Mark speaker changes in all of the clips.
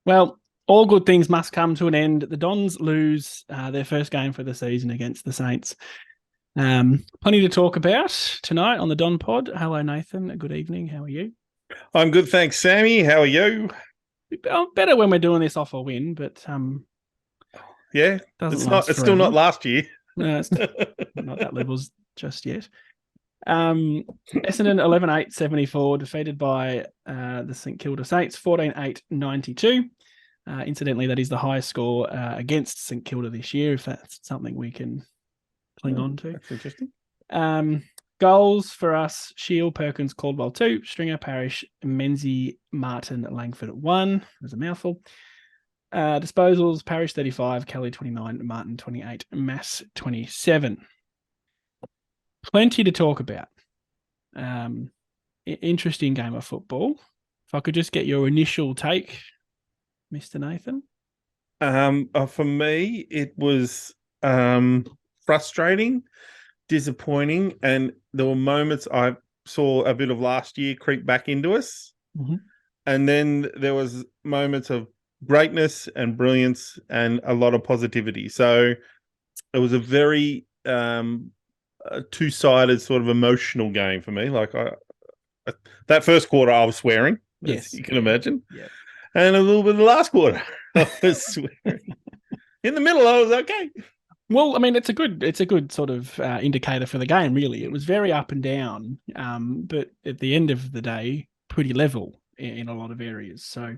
Speaker 1: Well, all good things must come to an end. The Dons lose their first game for the season against the Saints. Plenty to talk about tonight on the Don Pod. Hello, Nathan. Good evening. How are you?
Speaker 2: I'm good, thanks, Sammy. How are you?
Speaker 1: Better when we're doing this off a win, but
Speaker 2: Yeah,
Speaker 1: doesn't
Speaker 2: it's
Speaker 1: last
Speaker 2: not. It's still not
Speaker 1: forever.
Speaker 2: last year.
Speaker 1: No, it's not that levels just yet. Essendon 11-8-74, defeated by the St Kilda Saints 14-8-92. Incidentally, that is the highest score against St Kilda this year, if that's something we can cling on to.
Speaker 2: That's interesting.
Speaker 1: Goals for us: Shield, Perkins, Caldwell 2, Stringer, Parrish, Menzies, Martin, Langford at 1. There's a mouthful. Disposals: Parrish 35, Kelly 29, Martin 28, Mass 27. Plenty to talk about. Interesting game of football. If I could just get your initial take, Mr. Nathan.
Speaker 2: For me, it was frustrating, disappointing, and there were moments I saw a bit of last year creep back into us, and then there was moments of greatness and brilliance and a lot of positivity. So it was a very two-sided sort of emotional game for me. Like that first quarter, I was swearing, as you can imagine.
Speaker 1: Yeah.
Speaker 2: And a little bit of the last quarter, I was swearing. In the middle, I was okay.
Speaker 1: Well, I mean, it's a good sort of indicator for the game, really. It was very up and down, but at the end of the day, pretty level in a lot of areas. So,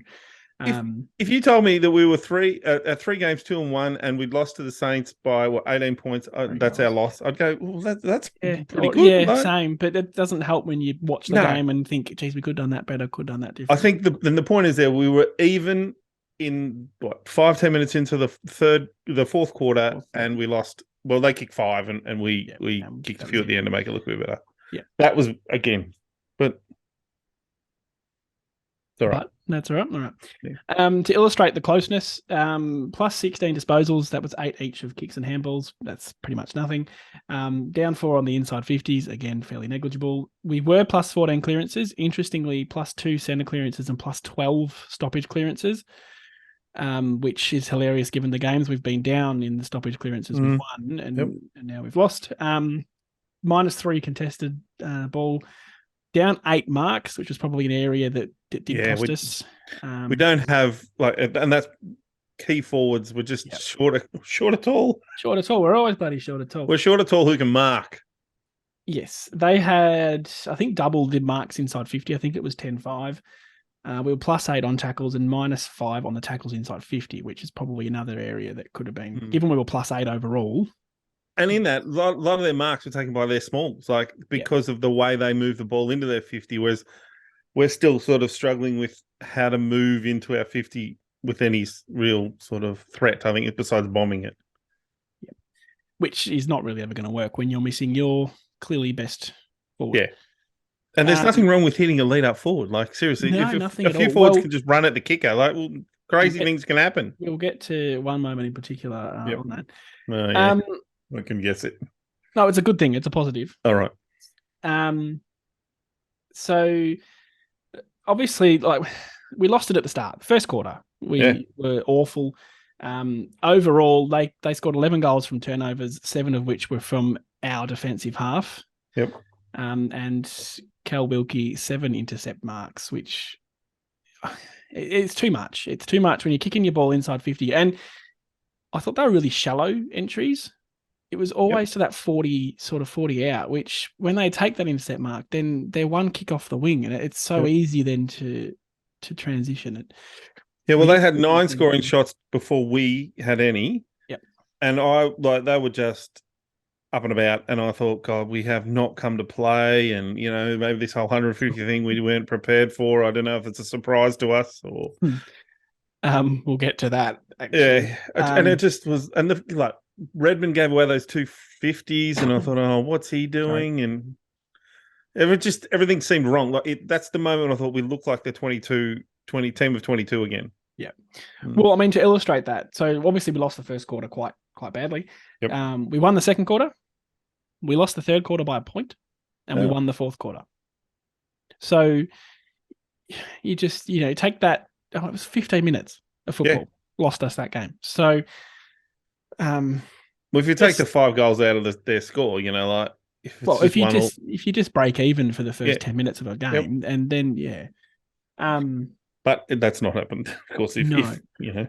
Speaker 2: if you told me that we were three games 2-1 and we'd lost to the Saints by 18 points, that's our loss. I'd go, well, that's pretty good.
Speaker 1: Yeah, same. But it doesn't help when you watch the game and think, geez, we could have done that better, could have done that different.
Speaker 2: I think the point is there we were even in 5-10 minutes into the fourth quarter, and we lost. Well, they kicked 5, and we kicked a few at the end to make it look a bit better.
Speaker 1: Yeah,
Speaker 2: that was again, but it's all right.
Speaker 1: But that's all right. All right. Yeah. To illustrate the closeness, plus 16 disposals. That was 8 each of kicks and handballs. That's pretty much nothing. Down 4 on the inside 50s. Again, fairly negligible. We were plus 14 clearances. Interestingly, plus 2 centre clearances and plus 12 stoppage clearances, which is hilarious given the games we've been down in the stoppage clearances we've won, and now we've lost. Minus 3 contested ball. Down 8 marks, which was probably an area that did cost us.
Speaker 2: We don't have and that's key forwards. We're just short of tall.
Speaker 1: Short of tall. We're always bloody short of tall.
Speaker 2: We're short of tall who can mark.
Speaker 1: Yes, they had, I think, double did marks inside 50. I think it was 10-5. We were plus 8 on tackles and minus 5 on the tackles inside 50, which is probably another area that could have been, given we were plus 8 overall.
Speaker 2: And in that, a lot of their marks were taken by their smalls, because of the way they move the ball into their 50, whereas we're still sort of struggling with how to move into our 50 with any real sort of threat, I think, besides bombing it.
Speaker 1: Yeah. Which is not really ever going to work when you're missing your clearly best forward.
Speaker 2: Yeah. And there's nothing wrong with hitting a lead up forward. Like, seriously, if a few forwards can just run at the kicker, crazy things can happen.
Speaker 1: We'll get to one moment in particular on that.
Speaker 2: Yeah. I can guess it.
Speaker 1: No, it's a good thing. It's a positive.
Speaker 2: All right.
Speaker 1: So obviously, we lost it at the start. First quarter, we were awful. Overall, they scored 11 goals from turnovers, 7 of which were from our defensive half.
Speaker 2: Yep.
Speaker 1: And Cal Wilkie 7 intercept marks, which it's too much. It's too much when you're kicking your ball inside 50. And I thought they were really shallow entries. It was always to that 40 out, which when they take that intercept mark, then they're one kick off the wing, and it's so easy then to transition it.
Speaker 2: Yeah, well, they had 9 scoring shots before we had any.
Speaker 1: Yep.
Speaker 2: And they were just up and about, and I thought, God, we have not come to play, and maybe this whole 150 thing we weren't prepared for. I don't know if it's a surprise to us or.
Speaker 1: We'll get to that. Actually.
Speaker 2: Yeah, and it just was, and Redmond gave away those 2 50s, and I thought, oh, what's he doing? And everything seemed wrong. That's the moment I thought we looked like the 20 team of 22 again.
Speaker 1: Yeah. Well, I mean, to illustrate that, so obviously we lost the first quarter quite badly.
Speaker 2: Yep.
Speaker 1: We won the second quarter. We lost the third quarter by a point, and we won the fourth quarter. So you just, take that. Oh, it was 15 minutes. of football lost us that game. So,
Speaker 2: well, if you take the 5 goals out of their score, like if it's
Speaker 1: if you
Speaker 2: one
Speaker 1: if you just break even for the first 10 minutes of a game, and then
Speaker 2: but that's not happened, of course. If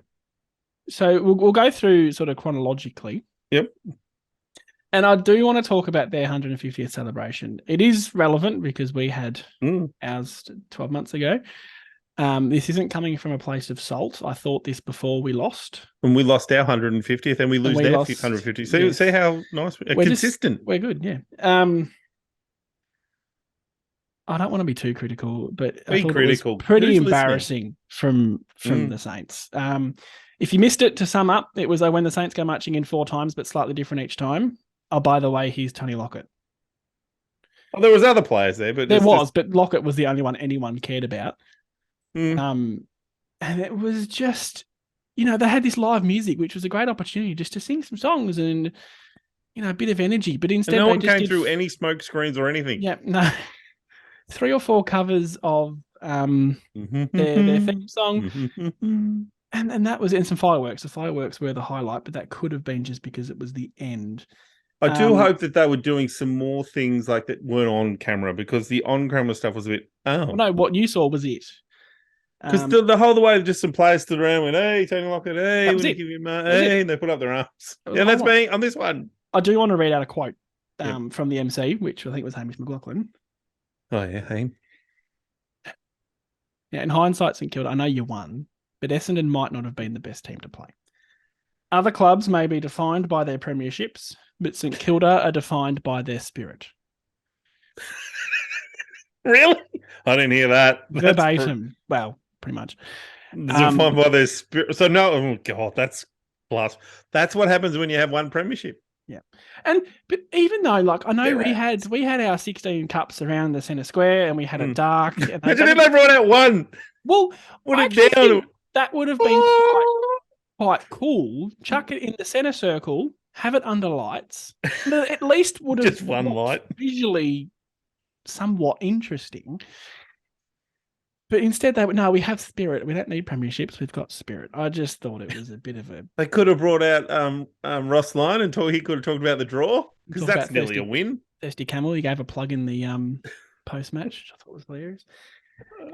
Speaker 1: so we'll go through sort of chronologically.
Speaker 2: Yep.
Speaker 1: And I do want to talk about their 150th celebration. It is relevant because we had ours 12 months ago. This isn't coming from a place of salt. I thought this before we lost.
Speaker 2: And we lost our 150th and we lose their 150th. See how nice. We're consistent.
Speaker 1: We're good, yeah. I don't want to be too critical, but I thought it was pretty embarrassing from the Saints. If you missed it, to sum up, it was when the Saints go marching in 4 times, but slightly different each time. Oh, by the way, here's Tony Lockett.
Speaker 2: Well, there was other players there, but
Speaker 1: but Lockett was the only one anyone cared about. And it was just, they had this live music, which was a great opportunity just to sing some songs and, a bit of energy. But instead,
Speaker 2: no one came through any smoke screens or anything.
Speaker 1: Yeah, no. 3 or 4 covers of their theme song. And that was it. And some fireworks. The fireworks were the highlight, but that could have been just because it was the end.
Speaker 2: I do hope that they were doing some more things like that weren't on camera, because the on-camera stuff was a bit,
Speaker 1: Well, no, what you saw was it.
Speaker 2: Because the whole way, just some players stood around and went, hey, Tony Lockett, hey, we're give you hey, and they put up their arms. Yeah, that's me on this one.
Speaker 1: I do want to read out a quote from the MC, which I think was Hamish McLaughlin.
Speaker 2: Oh, yeah, hey.
Speaker 1: Yeah, in hindsight, St Kilda, I know you won, but Essendon might not have been the best team to play. Other clubs may be defined by their premierships, but St Kilda are defined by their spirit.
Speaker 2: Really? I didn't hear that.
Speaker 1: Verbatim. Well, pretty much.
Speaker 2: Defined by their spirit. So no, oh God, that's plus. That's what happens when you have one premiership.
Speaker 1: Yeah, but even though, I know we had our 16 cups around the centre square, and we had a dark.
Speaker 2: Imagine if they brought out one.
Speaker 1: Well, that would have been quite cool. Chuck it in the centre circle, have it under lights. At least would have
Speaker 2: just one light,
Speaker 1: visually somewhat interesting. But instead, we have spirit. We don't need premierships. We've got spirit. I just thought it was a bit of a.
Speaker 2: They could have brought out Ross Lyon and he could have talked about the draw, because that's nearly a win.
Speaker 1: Thirsty Camel, he gave a plug in the post match, which I thought was hilarious.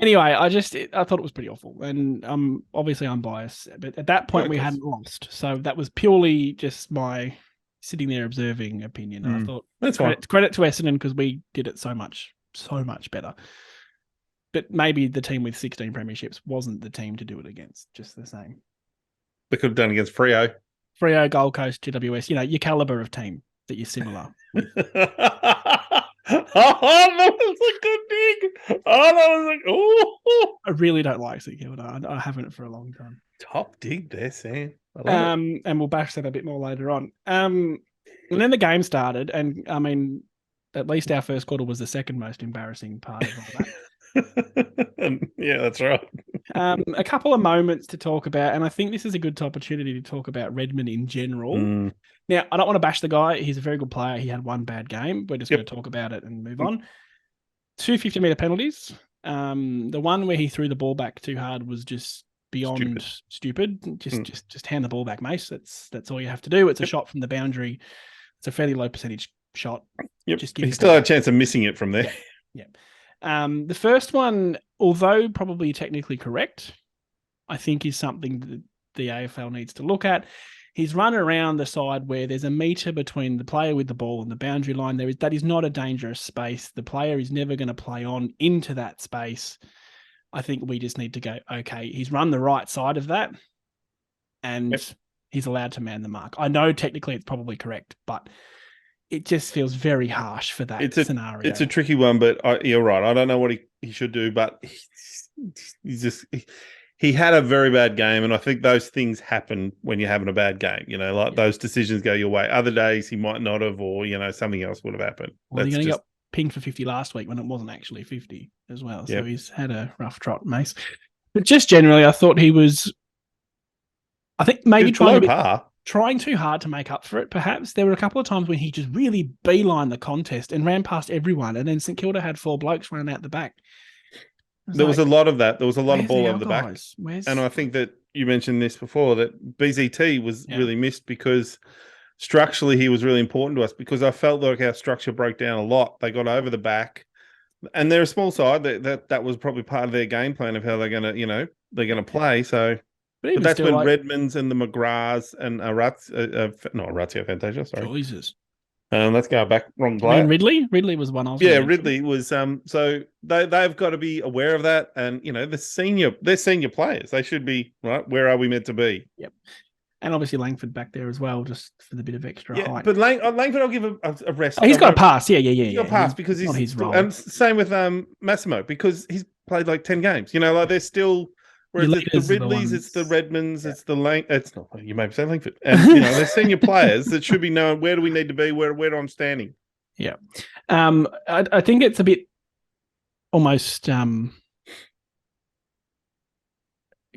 Speaker 1: Anyway, I thought it was pretty awful, and obviously I'm biased, but at that point we hadn't lost, so that was purely just my sitting there observing opinion. I thought
Speaker 2: that's
Speaker 1: credit to Essendon, because we did it so much better. But maybe the team with 16 premierships wasn't the team to do it against, just the same.
Speaker 2: They could have done against Freo,
Speaker 1: Gold Coast, GWS, your caliber of team that you're similar with.
Speaker 2: That was a good dig.
Speaker 1: I really don't like St Kilda. I haven't for a long time.
Speaker 2: Top dig there, Sam.
Speaker 1: And we'll bash that a bit more later on. And then the game started, and I mean, at least our first quarter was the second most embarrassing part of all that.
Speaker 2: Yeah, that's right.
Speaker 1: A couple of moments to talk about, and I think this is a good opportunity to talk about Redmond in general. Now, I don't want to bash the guy. He's a very good player. He had one bad game. We're just going to talk about it and move on. 2 50-metre penalties. The one where he threw the ball back too hard was just beyond stupid. Just hand the ball back, Mace. That's all you have to do. It's a shot from the boundary. It's a fairly low percentage shot.
Speaker 2: Yep. He still had a chance of missing it from there.
Speaker 1: Yeah. The first one, although probably technically correct, I think is something that the AFL needs to look at. He's run around the side where there's a metre between the player with the ball and the boundary line. That is not a dangerous space. The player is never going to play on into that space. I think we just need to go, okay, he's run the right side of that, and he's allowed to man the mark. I know technically it's probably correct, but it just feels very harsh for that scenario.
Speaker 2: It's a tricky one, but you're right. I don't know what he should do, but he had a very bad game, and I think those things happen when you're having a bad game. Those decisions go your way. Other days he might not have, or something else would have happened.
Speaker 1: Well, he got pinged for 50 last week when it wasn't actually 50 as well. So he's had a rough trot, Mace. But just generally, I thought he was. I think maybe trying too hard to make up for it, perhaps. There were a couple of times when he just really beelined the contest and ran past everyone, and then St Kilda had 4 blokes running out the back.
Speaker 2: There was a lot of that. There was a lot of ball over the back.
Speaker 1: Guys?
Speaker 2: And I think that you mentioned this before, that BZT was really missed because structurally he was really important to us, because I felt like our structure broke down a lot. They got over the back, and they're a small side. That was probably part of their game plan of how they're going to, they're going to play. So, but that's when Redmonds and the McGraths and Ratio Fantasia, sorry.
Speaker 1: Jesus.
Speaker 2: Let's go back. Wrong player.
Speaker 1: Ridley was one I was.
Speaker 2: Yeah, Ridley was. So they've got to be aware of that, and they're senior players. They should be right. Where are we meant to be?
Speaker 1: Yep. And obviously Langford back there as well, just for the bit of extra height.
Speaker 2: But Langford, I'll give a rest.
Speaker 1: Oh, he's got a pass. Yeah.
Speaker 2: He's got a pass because he's
Speaker 1: not his role.
Speaker 2: And same with Massimo, because he's played like 10 games. Like they're still. Whereas the Ridleys, it's the Redmonds, it's the It's not. You may say Langford, and they're senior players that should be knowing where do we need to be, where I'm standing.
Speaker 1: Yeah, I think it's a bit almost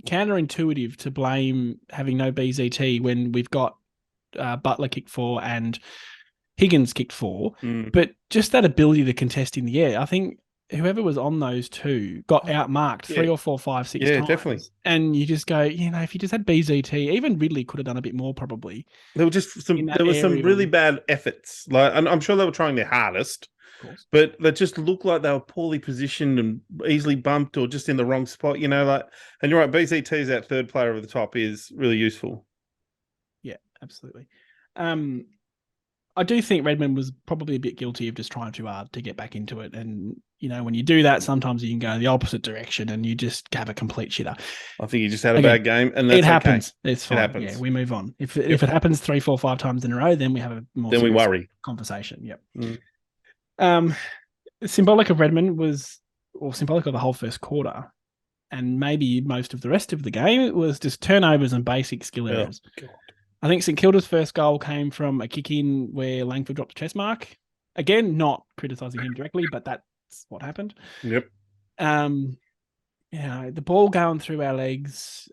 Speaker 1: counterintuitive to blame having no BZT when we've got Butler kicked 4 and Higgins kicked 4, but just that ability to contest in the air, I think. Whoever was on those two got outmarked 3 or 4, 5, 6 times. Yeah, definitely. And you just go, if you just had BZT, even Ridley could have done a bit more probably.
Speaker 2: There were just some really bad efforts. And I'm sure they were trying their hardest, but they just looked like they were poorly positioned and easily bumped or just in the wrong spot. And you're right, BZT's that third player over the top is really useful.
Speaker 1: Yeah, absolutely. I do think Redmond was probably a bit guilty of just trying too hard to get back into it. And, when you do that, sometimes you can go the opposite direction and you just have a complete shitter.
Speaker 2: I think you just had a bad game, and that's
Speaker 1: it happens.
Speaker 2: Okay.
Speaker 1: It's fine.
Speaker 2: It happens.
Speaker 1: Yeah, we move on. If it happens 3, 4, 5 times in a row, then we have a more
Speaker 2: we worry
Speaker 1: conversation. Yep. Symbolic of Redmond was, or symbolic of the whole first quarter, and maybe most of the rest of the game, it was just turnovers and basic skill errors. God. I think St Kilda's first goal came from a kick-in where Langford dropped a chest mark. Again, not criticising him directly, but that's what happened.
Speaker 2: Yep.
Speaker 1: The ball going through our legs,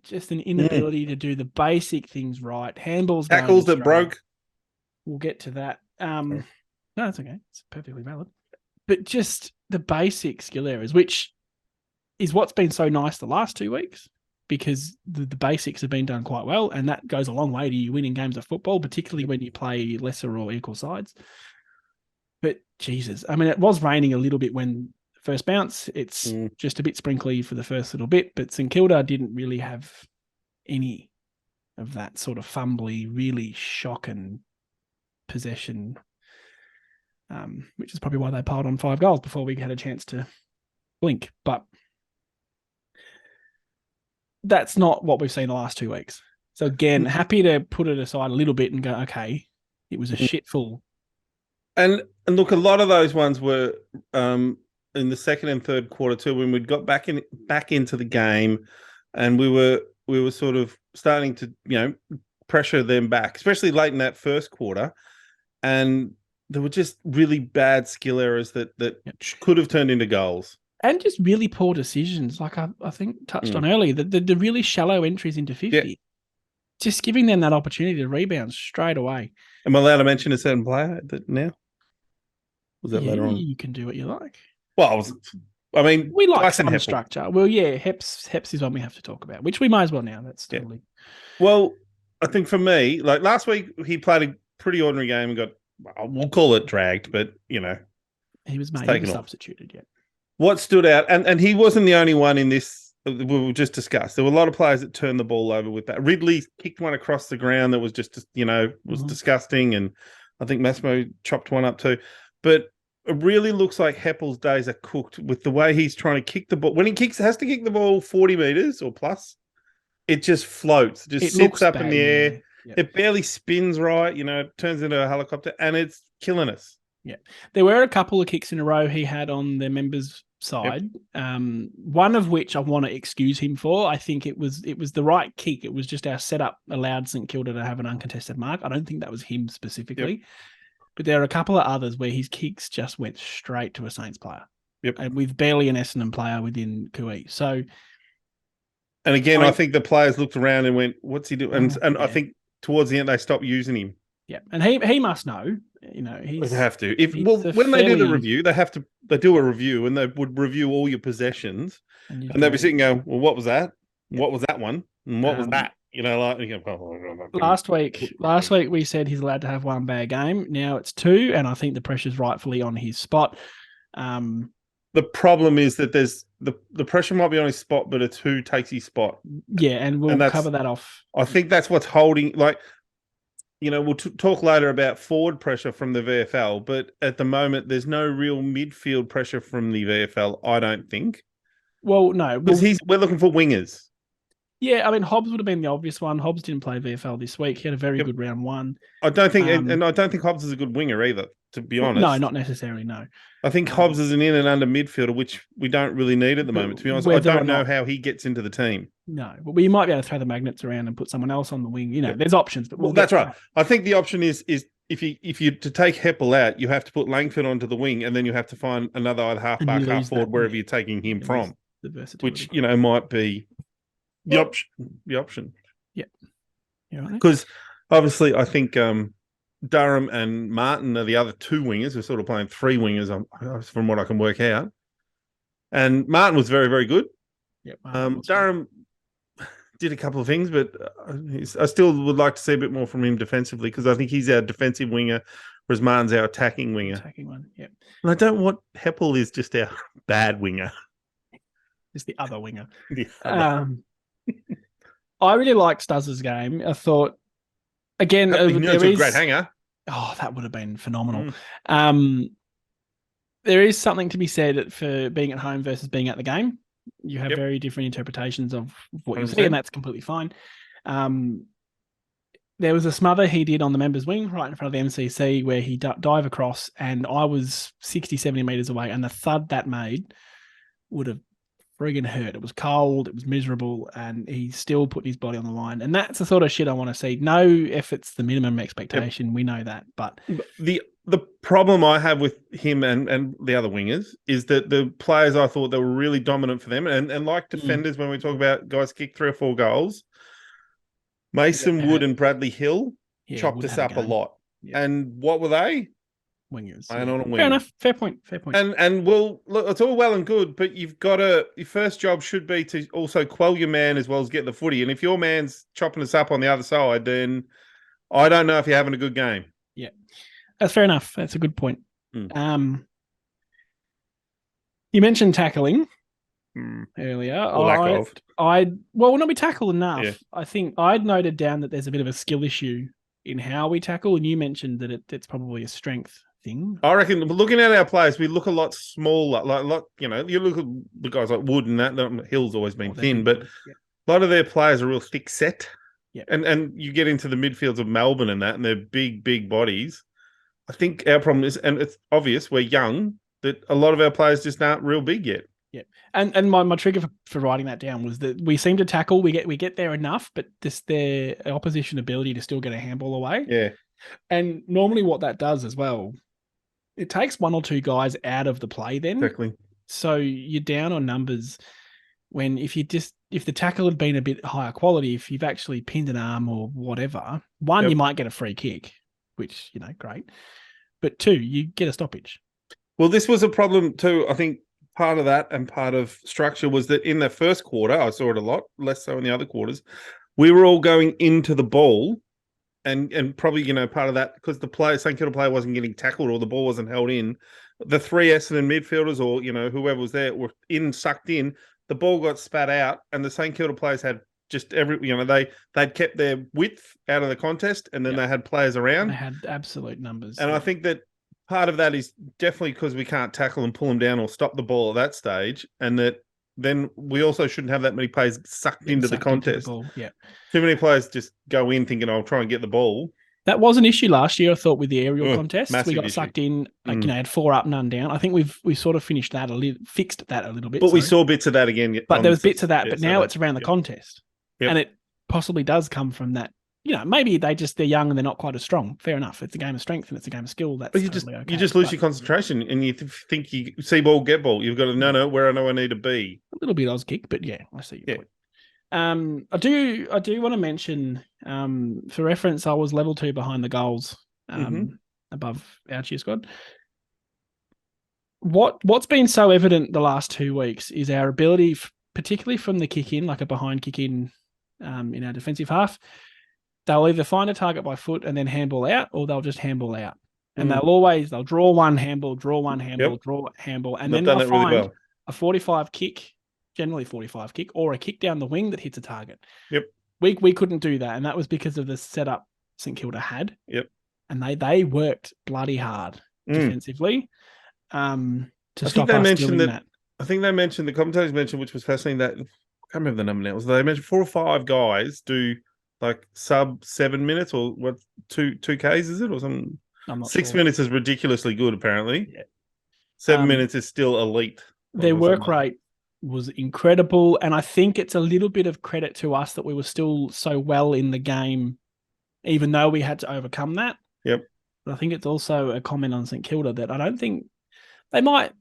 Speaker 1: just an inability to do the basic things right. Handballs,
Speaker 2: tackles that broke.
Speaker 1: We'll get to that. No, it's okay. It's perfectly valid. But just the basic skill errors, which is what's been so nice the last 2 weeks. Because the basics have been done quite well, and that goes a long way to you winning games of football, particularly when you play lesser or equal sides. But Jesus, it was raining a little bit when first bounce. It's just a bit sprinkly for the first little bit, but St Kilda didn't really have any of that sort of fumbly, really shocking possession, which is probably why they piled on 5 goals before we had a chance to blink. But that's not what we've seen the last 2 weeks. So again, happy to put it aside a little bit and go, okay, it was a shitful.
Speaker 2: And look, a lot of those ones were in the second and third quarter too, when we'd got back into the game, and we were sort of starting to pressure them back, especially late in that first quarter, and there were just really bad skill errors that could have turned into goals.
Speaker 1: And just really poor decisions, like I think touched on earlier, the really shallow entries into 50. Yeah. Just giving them that opportunity to rebound straight away.
Speaker 2: Am I allowed to mention a certain player now? Was that later on?
Speaker 1: You can do what you like.
Speaker 2: Well,
Speaker 1: we like some structure. Well, yeah, Heps is one we have to talk about, which we might as well now. That's totally.
Speaker 2: Well, I think for me, like last week, he played a pretty ordinary game and got, we'll call it dragged, but he
Speaker 1: was substituted. Yeah.
Speaker 2: What stood out, and he wasn't the only one in this, we just discussed. There were a lot of players that turned the ball over with that. Ridley kicked one across the ground that was just, was disgusting, and I think Massimo chopped one up too. But it really looks like Heppel's days are cooked with the way he's trying to kick the ball. When he has to kick the ball 40 metres or plus, it just floats. It sits up in the air. Yeah. Yep. It barely spins right. It turns into a helicopter, and it's killing us.
Speaker 1: Yeah, there were a couple of kicks in a row he had on the members' side. Yep. One of which I want to excuse him for. I think it was the right kick. It was just our setup allowed St Kilda to have an uncontested mark. I don't think that was him specifically. Yep. But there are a couple of others where his kicks just went straight to a Saints player.
Speaker 2: Yep.
Speaker 1: And with barely an Essendon player within Kui. So,
Speaker 2: and again, I think the players looked around and went, "What's he doing?" And I think towards the end they stopped using him.
Speaker 1: Yeah, and he must know. You know,
Speaker 2: They
Speaker 1: he's
Speaker 2: have to. When they do the review, they do a review and they would review all your possessions, and they'll be sitting going, "Well, what was that?
Speaker 1: Yeah.
Speaker 2: What was that one? And what was that?" You know, like you go,
Speaker 1: last week we said he's allowed to have one bad game. Now it's two, and I think the pressure's rightfully on his spot.
Speaker 2: The problem is that there's the pressure might be on his spot, but it's who takes his spot.
Speaker 1: Yeah, and we'll cover that off.
Speaker 2: I think that's what's holding. Like, you know, we'll talk later about forward pressure from the VFL, but at the moment, there's no real midfield pressure from the VFL. I don't think.
Speaker 1: Well, no,
Speaker 2: because we're looking for wingers.
Speaker 1: Yeah, I mean, Hobbs would have been the obvious one. Hobbs didn't play VFL this week. He had a very good round one.
Speaker 2: I don't think, and I don't think Hobbs is a good winger either, to be honest.
Speaker 1: No, not necessarily, no.
Speaker 2: I think Hobbs is an in and under midfielder, which we don't really need at the moment, to be honest. I don't know how he gets into the team.
Speaker 1: No, but we might be able to throw the magnets around and put someone else on the wing. You know, there's options. But
Speaker 2: that's right. I think the option is if you to take Heppel out, you have to put Langford onto the wing, and then you have to find another either half-back, half-forward, wherever you're taking him from, which, you know, might be the option.
Speaker 1: Yeah.
Speaker 2: Because obviously I think Durham and Martin are the other two wingers. We're sort of playing three wingers from what I can work out. And Martin was very, very good.
Speaker 1: Yep,
Speaker 2: Durham did a couple of things, but I still would like to see a bit more from him defensively, because I think he's our defensive winger, whereas Martin's our attacking winger.
Speaker 1: Attacking one, yep.
Speaker 2: And I don't want Heppel is just our bad winger.
Speaker 1: It's the other winger. I really liked Stuzz's game. I thought, again,
Speaker 2: there is a great hanger.
Speaker 1: Oh, that would have been phenomenal. There is something to be said for being at home versus being at the game. You have very different interpretations of what you see, and that's completely fine. There was a smother he did on the members' wing right in front of the MCC where he dive across, and I was 60, 70 metres away, and the thud that made would have friggin' hurt. It was cold, it was miserable, and he still put his body on the line. And that's the sort of shit I want to see. No effort's the minimum expectation. We know that. But
Speaker 2: the problem I have with him and the other wingers is that the players, I thought they were really dominant for them. And like defenders, when we talk about guys kick 3 or 4 goals, Mason Wood and Bradley Hill chopped us up a lot. Yeah. And what were they?
Speaker 1: Wingers.
Speaker 2: And on a wing.
Speaker 1: Fair enough. Fair point.
Speaker 2: And well, look, it's all well and good, but your first job should be to also quell your man as well as get the footy. And if your man's chopping us up on the other side, then I don't know if you're having a good game.
Speaker 1: Yeah. That's fair enough. That's a good point. You mentioned tackling earlier.
Speaker 2: Or lack of.
Speaker 1: Well, we tackle enough. Yeah. I think I'd noted down that there's a bit of a skill issue in how we tackle, and you mentioned that it's probably a strength thing.
Speaker 2: I reckon looking at our players, we look a lot smaller. Like you know, you look at the guys like Wood and that. Hill's always been thin, but a lot of their players are real thick set.
Speaker 1: Yeah.
Speaker 2: And you get into the midfields of Melbourne and that, and they're big bodies. I think our problem is, and it's obvious, we're young, that a lot of our players just aren't real big yet.
Speaker 1: Yeah, and my trigger for writing that down was that we seem to tackle, we get there enough, but just their opposition ability to still get a handball away.
Speaker 2: Yeah,
Speaker 1: and normally what that does as well, it takes 1 or 2 guys out of the play. Then
Speaker 2: exactly.
Speaker 1: So you're down on numbers when if the tackle had been a bit higher quality, if you've actually pinned an arm or whatever, one, you might get a free kick, which, you know, great, but 2, you get a stoppage.
Speaker 2: Well, this was a problem too. I think part of that and part of structure was that in the first quarter, I saw it a lot, less so in the other quarters, we were all going into the ball and probably, you know, part of that, because the St Kilda player wasn't getting tackled or the ball wasn't held in, the 3 Essendon midfielders or, you know, whoever was there were sucked in, the ball got spat out, and the St Kilda players had just they'd kept their width out of the contest, and then they had players around.
Speaker 1: They had absolute numbers.
Speaker 2: And I think that part of that is definitely because we can't tackle and pull them down or stop the ball at that stage, and that then we also shouldn't have that many players sucked into the contest.
Speaker 1: Yeah,
Speaker 2: too many players just go in thinking, "I'll try and get the ball."
Speaker 1: That was an issue last year, I thought, with the aerial contest. We got
Speaker 2: issue.
Speaker 1: Sucked in, had 4 up, none down. I think we sort of fixed that a little bit.
Speaker 2: But we saw bits of that again.
Speaker 1: But there was bits of that, but now it's around the contest.
Speaker 2: Yep.
Speaker 1: And it possibly does come from that. You know, maybe they're young and they're not quite as strong. Fair enough. It's a game of strength and it's a game of skill. That's
Speaker 2: you just lose your concentration and you think you see ball, get ball. You've got to know where I know I need to be.
Speaker 1: A little bit Oz kick, but yeah, I see your point. I do want to mention, for reference, I was level 2 behind the goals above our cheer squad. What's been so evident the last 2 weeks is our ability, particularly from the kick in, like a behind kick in our defensive half. They'll either find a target by foot and then handball out, or they'll just handball out. And they'll draw one handball, draw handball, and then they'll find really a 45 kick, generally 45 kick, or a kick down the wing that hits a target.
Speaker 2: Yep.
Speaker 1: We couldn't do that, and that was because of the setup St Kilda had.
Speaker 2: Yep.
Speaker 1: And they worked bloody hard defensively to stop us doing that.
Speaker 2: I think they mentioned, the commentators mentioned, which was fascinating, that I can't remember the number now. They mentioned 4 or 5 guys do like sub 7 minutes, or what, 2 Ks is it, or something?
Speaker 1: I'm not
Speaker 2: 6
Speaker 1: sure.
Speaker 2: minutes is ridiculously good, apparently.
Speaker 1: Yeah.
Speaker 2: 7 minutes is still elite.
Speaker 1: Their work rate was incredible, and I think it's a little bit of credit to us that we were still so well in the game, even though we had to overcome that.
Speaker 2: Yep.
Speaker 1: But I think it's also a comment on St Kilda that I don't think they might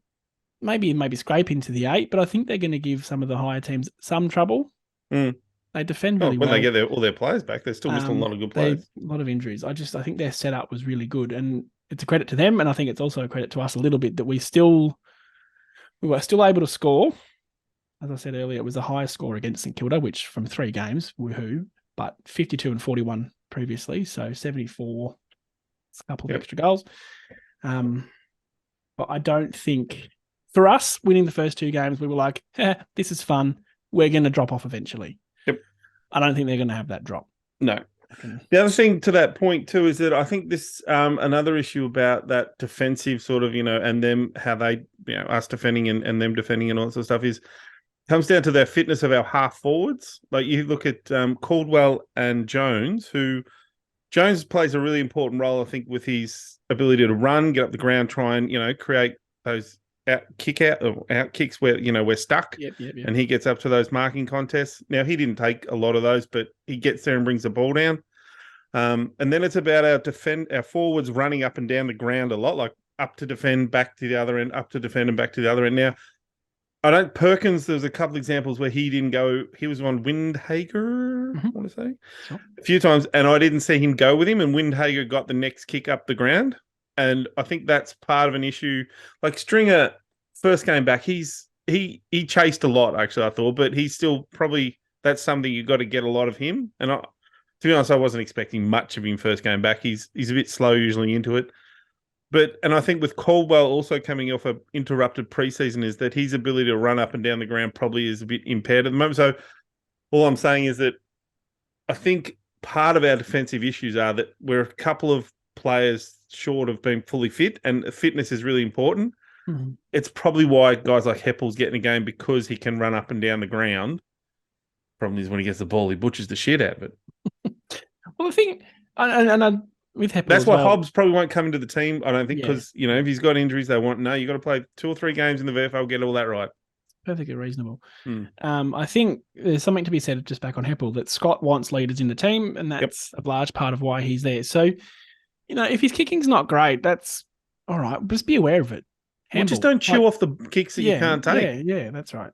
Speaker 1: maybe scrape into the 8, but I think they're going to give some of the higher teams some trouble. They defend really well.
Speaker 2: When they get all their players back, they're still missing a lot of good players.
Speaker 1: A lot of injuries. I think their setup was really good, and it's a credit to them, and I think it's also a credit to us a little bit that we were still able to score. As I said earlier, it was the highest score against St Kilda, which from 3 games, woohoo, but 52 and 41 previously, so 74, a couple of extra goals. But I don't think, for us, winning the first 2 games, we were like, this is fun. We're going to drop off eventually.
Speaker 2: Yep.
Speaker 1: I don't think they're going to have that drop.
Speaker 2: No. The other thing to that point too is that I think this another issue about that defensive sort of, and them, how they, us defending and them defending and all that sort of stuff comes down to their fitness of our half forwards. Like you look at Caldwell and Jones, who Jones plays a really important role, I think, with his ability to run, get up the ground, try and, create those out kicks where, we're stuck.
Speaker 1: Yep.
Speaker 2: And he gets up to those marking contests. Now, he didn't take a lot of those, but he gets there and brings the ball down. And then it's about our forwards running up and down the ground a lot, like up to defend, back to the other end, up to defend and back to the other end. Now, Perkins, there's a couple examples where he didn't go. He was on Windhager, I want to say, a few times, and I didn't see him go with him, and Windhager got the next kick up the ground. And I think that's part of an issue. Like Stringer, first came back, he chased a lot, actually, I thought, but he's still probably, that's something you've got to get a lot of him. And to be honest, I wasn't expecting much of him first game back. He's a bit slow usually into it. And I think with Caldwell also coming off an interrupted preseason, is that his ability to run up and down the ground probably is a bit impaired at the moment. So all I'm saying is that I think part of our defensive issues are that we're a couple of players short of being fully fit, and fitness is really important. It's probably why guys like Heppel's getting a game, because he can run up and down the ground. Problem is when he gets the ball, he butchers the shit out of it.
Speaker 1: Well, the thing, and with Heppel,
Speaker 2: that's why Hobbs probably won't come into the team, I don't think, because if he's got injuries, they want you got to play 2 or 3 games in the VFL, get all that right.
Speaker 1: Perfectly reasonable. I think there's something to be said, just back on Heppel, that Scott wants leaders in the team, and that's a large part of why he's there. So, if his kicking's not great, that's all right. Just be aware of it.
Speaker 2: Well, just don't chew off the kicks that you can't take.
Speaker 1: Yeah, that's right.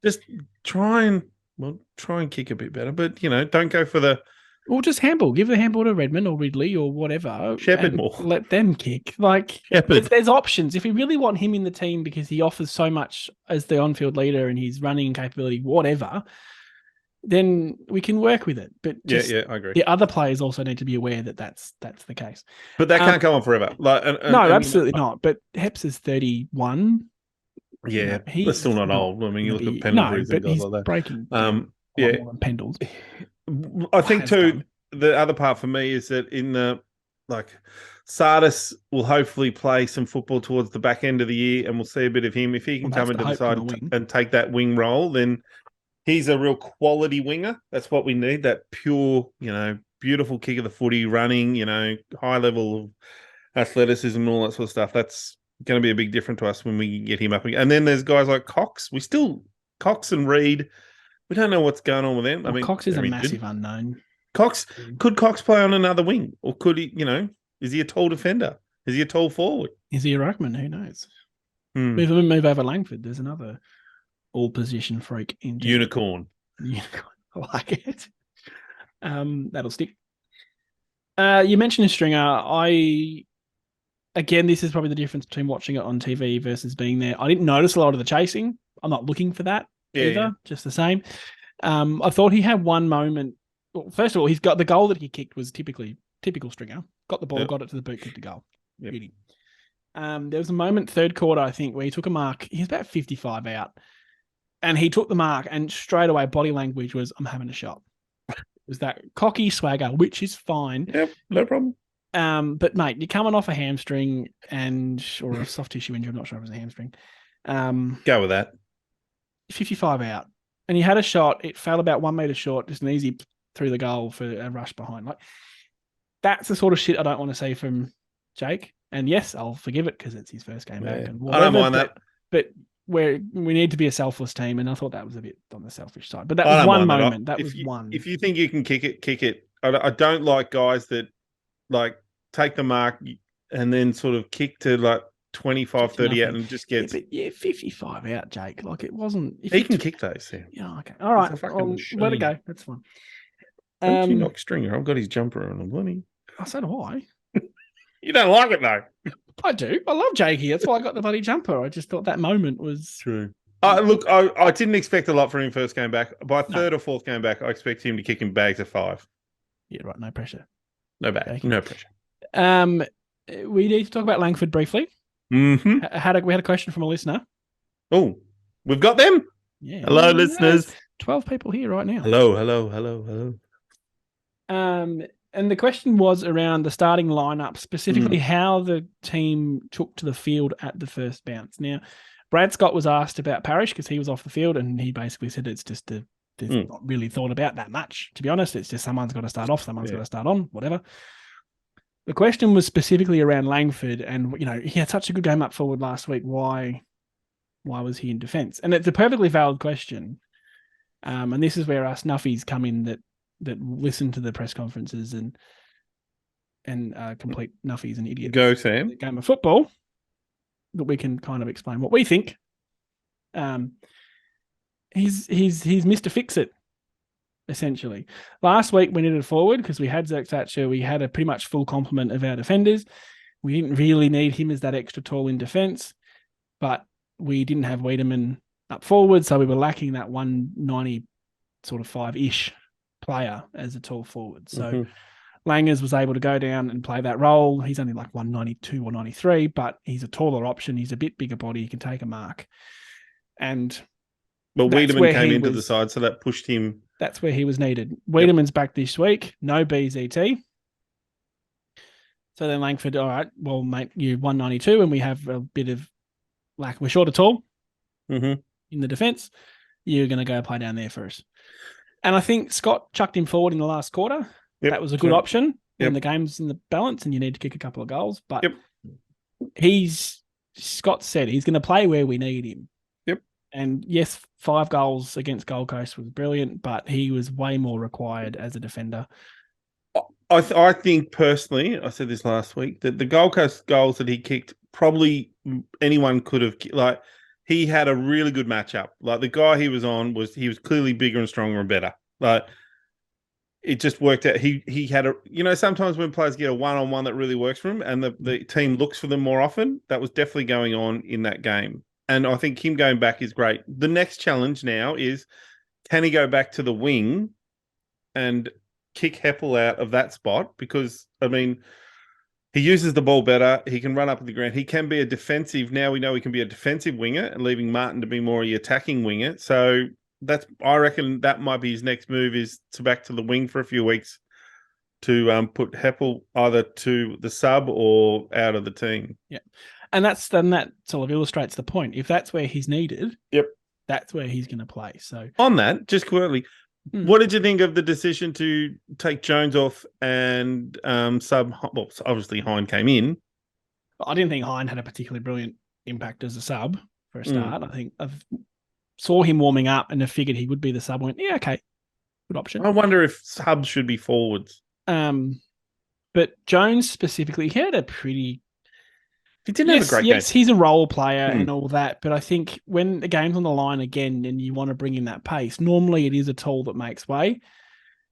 Speaker 2: Just try and kick a bit better, but don't go for the.
Speaker 1: Or just handball. Give the handball to Redmond or Ridley or whatever.
Speaker 2: Shepherd more.
Speaker 1: Let them kick. Like, there's options. If you really want him in the team because he offers so much as the on-field leader and his running capability, whatever, then we can work with it. But
Speaker 2: I agree.
Speaker 1: The other players also need to be aware that that's the case.
Speaker 2: But that can't go on forever.
Speaker 1: Absolutely not. But Heps is 31.
Speaker 2: Yeah, he's still not old. I mean, you look at Pendlebury's and guys like that.
Speaker 1: Breaking. More than Pendles.
Speaker 2: I think too, the other part for me is that in the Sardis will hopefully play some football towards the back end of the year, and we'll see a bit of him. If he can come into the side and take that wing role, then he's a real quality winger. That's what we need. That pure, beautiful kick of the footy, running, high level of athleticism and all that sort of stuff. That's going to be a big difference to us when we get him up again. And then there's guys like Cox. Cox and Reed. We don't know what's going on with them.
Speaker 1: Well, Cox is a massive unknown.
Speaker 2: Could Cox play on another wing, or could he? Is he a tall defender? Is he a tall forward?
Speaker 1: Is he a ruckman? Who knows? Move over Langford. There's another all-position freak in
Speaker 2: Unicorn.
Speaker 1: I like it. That'll stick. You mentioned Stringer. Again, this is probably the difference between watching it on TV versus being there. I didn't notice a lot of the chasing. I'm not looking for that either. Just the same. I thought he had one moment. Well, first of all, he's got the goal that he kicked was typical Stringer. Got the ball, got it to the boot, kicked a goal.
Speaker 2: Yep.
Speaker 1: Beauty. There was a moment third quarter, I think, where he took a mark. He's about 55 out. And he took the mark, and straight away body language was, I'm having a shot. It was that cocky swagger, which is fine.
Speaker 2: Yep, no problem.
Speaker 1: But mate, you're coming off a hamstring or a soft tissue injury. I'm not sure if it was a hamstring.
Speaker 2: Go with that.
Speaker 1: 55 out. And he had a shot. It fell about 1 meter short, just an easy through the goal for a rush behind. Like, that's the sort of shit I don't want to see from Jake. And yes, I'll forgive it because it's his first game back. And whatever,
Speaker 2: I don't mind that.
Speaker 1: But we need to be a selfless team, and I thought that was a bit on the selfish side. But that was one moment. That was one.
Speaker 2: If you think you can kick it, kick it. I don't like guys that like take the mark and then sort of kick to like 25, 30 out and just gets...
Speaker 1: 55 out, Jake. Like, it wasn't...
Speaker 2: He can kick those.
Speaker 1: Yeah, okay. All right. Let it go. That's fine.
Speaker 2: Don't you knock Stringer? I've got his jumper on. I'm bloody...
Speaker 1: Oh, so do I.
Speaker 2: You don't like it, though.
Speaker 1: I do. I love Jakey. That's why I got the bloody jumper. I just thought that moment was...
Speaker 2: True. Look, I didn't expect a lot from him first game back. By third or fourth game back, I expect him to kick in bags of 5.
Speaker 1: Yeah, right. No pressure.
Speaker 2: No bag. No pressure.
Speaker 1: We need to talk about Langford briefly.
Speaker 2: Mm-hmm.
Speaker 1: We had a question from a listener.
Speaker 2: Oh, we've got them?
Speaker 1: Yeah.
Speaker 2: Hello, listeners.
Speaker 1: 12 people here right now.
Speaker 2: Hello.
Speaker 1: And the question was around the starting lineup, specifically how the team took to the field at the first bounce. Now, Brad Scott was asked about Parrish because he was off the field, and he basically said it's just there's not really thought about that much, to be honest. It's just someone's got to start off, someone's got to start on, whatever. The question was specifically around Langford, and he had such a good game up forward last week. Why was he in defence? And it's a perfectly valid question. And this is where us nuffies come in that listen to the press conferences and complete nuffies and idiots.
Speaker 2: Go, Sam.
Speaker 1: The game of football, that we can kind of explain what we think. He's Mr. Fix-It, essentially. Last week we needed a forward because we had Zerk Thatcher. We had a pretty much full complement of our defenders. We didn't really need him as that extra tall in defence, but we didn't have Wiedemann up forward, so we were lacking that 190 sort of 5-ish player as a tall forward. So Langers was able to go down and play that role. He's only like 192 or 93, but he's a taller option. He's a bit bigger body. He can take a mark. But
Speaker 2: Wiedemann came into the side, so that pushed him.
Speaker 1: That's where he was needed. Wiedemann's back this week. No BZT. So then Langford, all right, well, mate, you're 192 and we have a bit of we're short of tall in the defence. You're going to go play down there for us. And I think Scott chucked him forward in the last quarter. Yep. That was a good option when the game's in the balance and you need to kick a couple of goals. But Scott said he's going to play where we need him.
Speaker 2: Yep.
Speaker 1: And yes, 5 goals against Gold Coast was brilliant, but he was way more required as a defender.
Speaker 2: I think personally, I said this last week, that the Gold Coast goals that he kicked, probably anyone could have, like, he had a really good matchup. Like, the guy he was on was clearly bigger and stronger and better. Like, it just worked out. He had sometimes when players get a one-on-one that really works for them and the team looks for them more often, that was definitely going on in that game. And I think him going back is great. The next challenge now is, can he go back to the wing and kick Heppel out of that spot? Because, I mean, he uses the ball better. He can run up at the ground. He can be a defensive. Now we know he can be a defensive winger and leaving Martin to be more the attacking winger. So I reckon that might be his next move, is to back to the wing for a few weeks to put Heppel either to the sub or out of the team.
Speaker 1: Yeah. And that sort of illustrates the point. If that's where he's needed, that's where he's going to play. So
Speaker 2: on that, just quickly, what did you think of the decision to take Jones off and sub? Well, obviously Hine came in.
Speaker 1: I didn't think Hine had a particularly brilliant impact as a sub for a start. I think I saw him warming up and I figured he would be the sub. I went, yeah, okay, good option.
Speaker 2: I wonder if subs should be forwards.
Speaker 1: But Jones specifically, he had a pretty...
Speaker 2: He didn't have a great game.
Speaker 1: Yes, he's a role player and all that, but I think when the game's on the line again and you want to bring in that pace, normally it is a tool that makes way.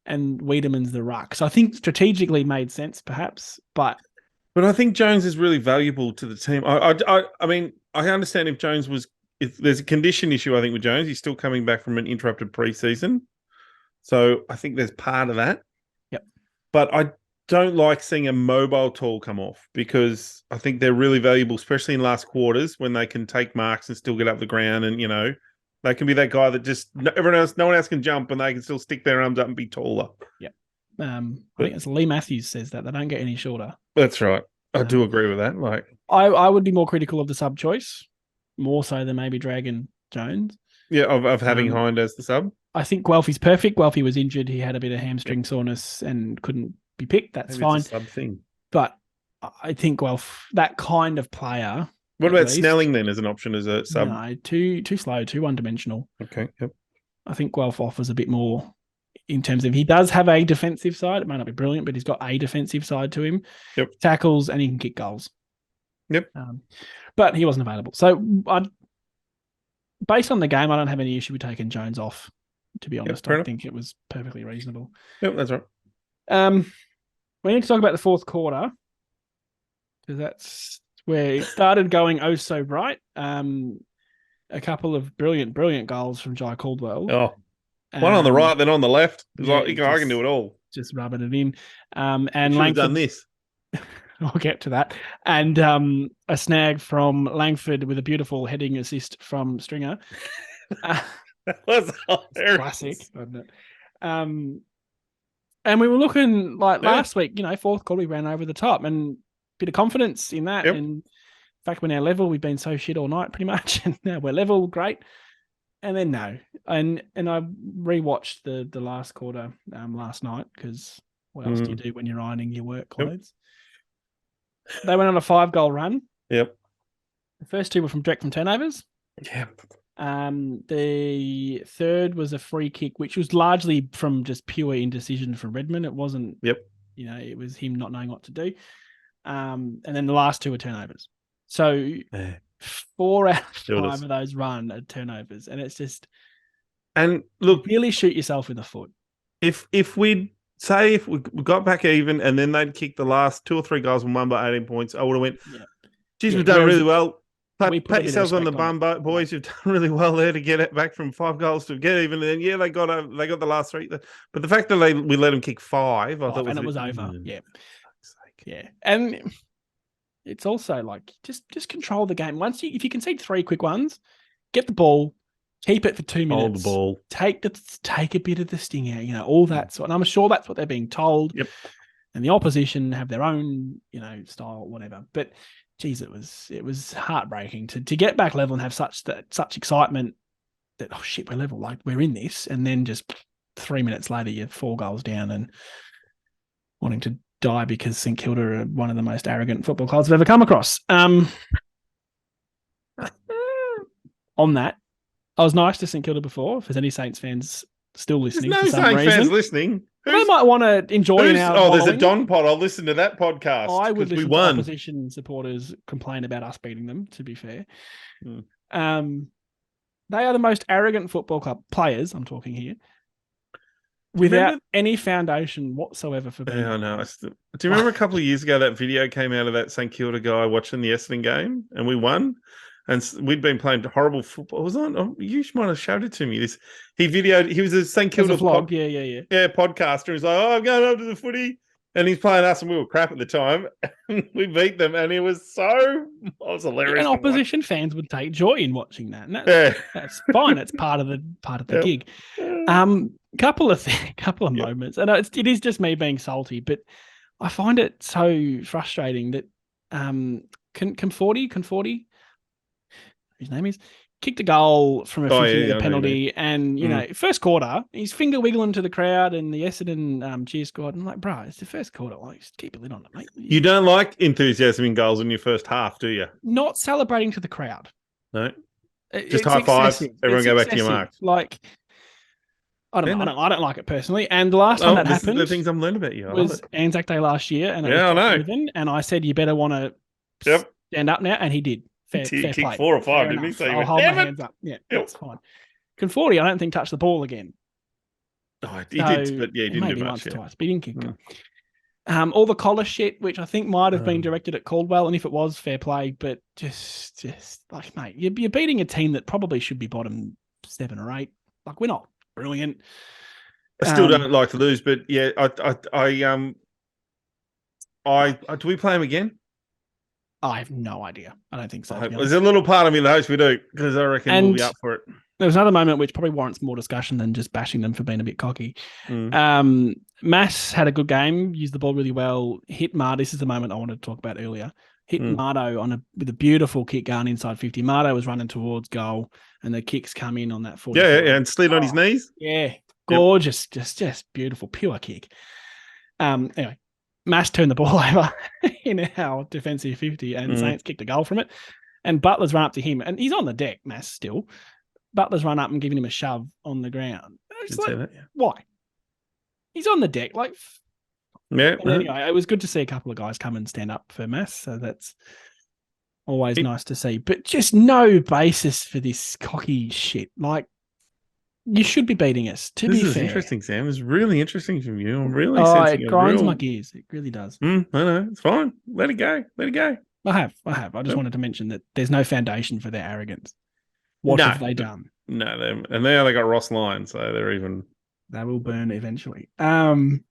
Speaker 1: and Wiedemann's the ruck. So I think strategically made sense, perhaps, but
Speaker 2: I think Jones is really valuable to the team. I mean, I understand if there's a condition issue, I think with Jones, he's still coming back from an interrupted preseason. So I think there's part of that.
Speaker 1: Yep.
Speaker 2: But I don't like seeing a mobile tall come off because I think they're really valuable, especially in last quarters when they can take marks and still get up the ground. And, they can be that guy that just no one else can jump and they can still stick their arms up and be taller.
Speaker 1: Yep. I think it's Lee Matthews says that they don't get any shorter.
Speaker 2: That's right. I do agree with that. Like,
Speaker 1: I would be more critical of the sub choice, more so than maybe Dragon Jones.
Speaker 2: Yeah, of having Hind as the sub.
Speaker 1: I think Guelphy's perfect. Guelphy was injured. He had a bit of hamstring soreness and couldn't be picked. That's
Speaker 2: maybe
Speaker 1: fine.
Speaker 2: It's a sub thing.
Speaker 1: But I think Guelph, that kind of player.
Speaker 2: What about Snelling then as an option as a sub?
Speaker 1: No, too slow, too one-dimensional.
Speaker 2: Okay, yep.
Speaker 1: I think Guelph offers a bit more in terms of he does have a defensive side. It might not be brilliant, but he's got a defensive side to him.
Speaker 2: Yep.
Speaker 1: Tackles and he can kick goals.
Speaker 2: Yep.
Speaker 1: But he wasn't available. So based on the game, I don't have any issue with taking Jones off, to be honest. I think it was perfectly reasonable.
Speaker 2: Yep, that's right.
Speaker 1: We need to talk about the fourth quarter because that's where it started going oh so bright. A couple of brilliant goals from Jai Caldwell.
Speaker 2: Oh, one on the right, then on the left. I can do it all.
Speaker 1: Just rubbing it in. And
Speaker 2: Langford done this.
Speaker 1: We'll get to that. And a snag from Langford with a beautiful heading assist from Stringer.
Speaker 2: That was hilarious.
Speaker 1: Classic, wasn't it? And we were looking like last week, fourth quarter, we ran over the top and a bit of confidence in that. Yep. And in fact, we're now level. We've been so shit all night pretty much. And now we're level. Great. And then no. And I rewatched the last quarter last night because what else do you do when you're ironing your work clothes? Yep. They went on a 5-goal run.
Speaker 2: Yep.
Speaker 1: The first two were direct from turnovers.
Speaker 2: Yep.
Speaker 1: The third was a free kick, which was largely from just pure indecision from Redmond. It wasn't, it was him not knowing what to do. And then the last two were turnovers. So 4 out of 5 of those run are turnovers. And it's just,
Speaker 2: and look,
Speaker 1: really shoot yourself in the foot.
Speaker 2: If we got back even and then they'd kicked the last 2 or 3 goals and won by 18 points, I would have went, geez, we've done really well. Pat yourselves on the bum, boys. You've done really well there to get it back from 5 goals to get even. And then they got the last 3. But the fact that we let them kick 5, I thought,
Speaker 1: and it was over. Yeah, and it's also like just control the game. If you concede 3 quick ones, get the ball, keep it for 2 minutes.
Speaker 2: Hold the ball.
Speaker 1: Take a bit of the sting out. All that sort. And I'm sure that's what they're being told.
Speaker 2: Yep.
Speaker 1: And the opposition have their own, style, whatever. But geez, it was heartbreaking to get back level and have such excitement that, oh shit, we're level, like we're in this, and then just 3 minutes later you're 4 goals down and wanting to die because St Kilda are one of the most arrogant football clubs I've ever come across. On that, I was nice to St Kilda before. If there's any Saints fans still listening,
Speaker 2: there's no Saints fans listening.
Speaker 1: They might want to enjoy now.
Speaker 2: There's a Don Pod. I'll listen to that podcast.
Speaker 1: I would listen to opposition supporters complain about us beating them, to be fair. They are the most arrogant football club players, I'm talking here, without any foundation whatsoever for being.
Speaker 2: Yeah, I know. Do you remember a couple of years ago that video came out of that St Kilda guy watching the Essendon game and we won? And we'd been playing horrible football. You might have showed it to me. He was a St Kilda
Speaker 1: vlog. Yeah,
Speaker 2: podcaster. He's like, I'm going over to the footy. And he's playing us and we were crap at the time. We beat them and it was hilarious.
Speaker 1: And opposition fans would take joy in watching that. And that's fine. It's part of the gig. Couple of moments. And it is just me being salty, but I find it so frustrating that Conforti, his name is, kicked a goal from a 50-meter penalty, and first quarter, he's finger wiggling to the crowd, and the Essendon cheer squad. I'm like, bro, it's the first quarter. Like, just keep a lid on it, mate.
Speaker 2: You don't like enthusiasm in goals in your first half, do you?
Speaker 1: Not celebrating to the crowd.
Speaker 2: No, just high fives. Everyone go back to your mark.
Speaker 1: Like, I don't know. I don't like it personally. And the last time that happened,
Speaker 2: the things I'm learning about you
Speaker 1: was Anzac Day last year, and
Speaker 2: I know.
Speaker 1: And I said, you better want to stand up now, and he did. Fair play.
Speaker 2: 4 or 5, didn't he? So
Speaker 1: I'll hold my hands up. Yeah, that's fine. Conforti, I don't think touched the ball again.
Speaker 2: Oh, he did, but yeah, he didn't do
Speaker 1: maybe
Speaker 2: much.
Speaker 1: once or twice, but he didn't kick
Speaker 2: Mm.
Speaker 1: goal. All the collar shit, which I think might have been directed at Caldwell, and if it was, fair play. But just like, mate, you're beating a team that probably should be bottom 7 or 8. Like, we're not brilliant.
Speaker 2: I still don't like to lose, but yeah, do we play him again?
Speaker 1: I have no idea. I don't think so.
Speaker 2: There's a little part of me that hopes we do, because I reckon we'll be up for it.
Speaker 1: There was another moment which probably warrants more discussion than just bashing them for being a bit cocky. Mass had a good game, used the ball really well, hit Mar. This is the moment I wanted to talk about earlier. Hit Mardo with a beautiful kick going inside 50. Mardo was running towards goal, and the kicks come in on that 40.
Speaker 2: Yeah, and slid on his knees.
Speaker 1: Yeah, gorgeous, just beautiful, pure kick. Anyway, Mass turned the ball over in our defensive 50, and Saints kicked a goal from it. And Butler's run up to him, and he's on the deck, Mass still. Butler's run up and giving him a shove on the ground. It's like, why? He's on the deck. Like, Anyway, it was good to see a couple of guys come and stand up for Mass. So that's always nice to see. But just no basis for this cocky shit. Like, you should be beating us, to be fair. This is
Speaker 2: interesting, Sam. It's really interesting from you. I'm really sensing
Speaker 1: it grinds my gears. It really does.
Speaker 2: I know. It's fine. Let it go. Let it go.
Speaker 1: I have. I just wanted to mention that there's no foundation for their arrogance. What have they done?
Speaker 2: No, and now they got Ross Lyon, so they're even.
Speaker 1: They will burn eventually. Did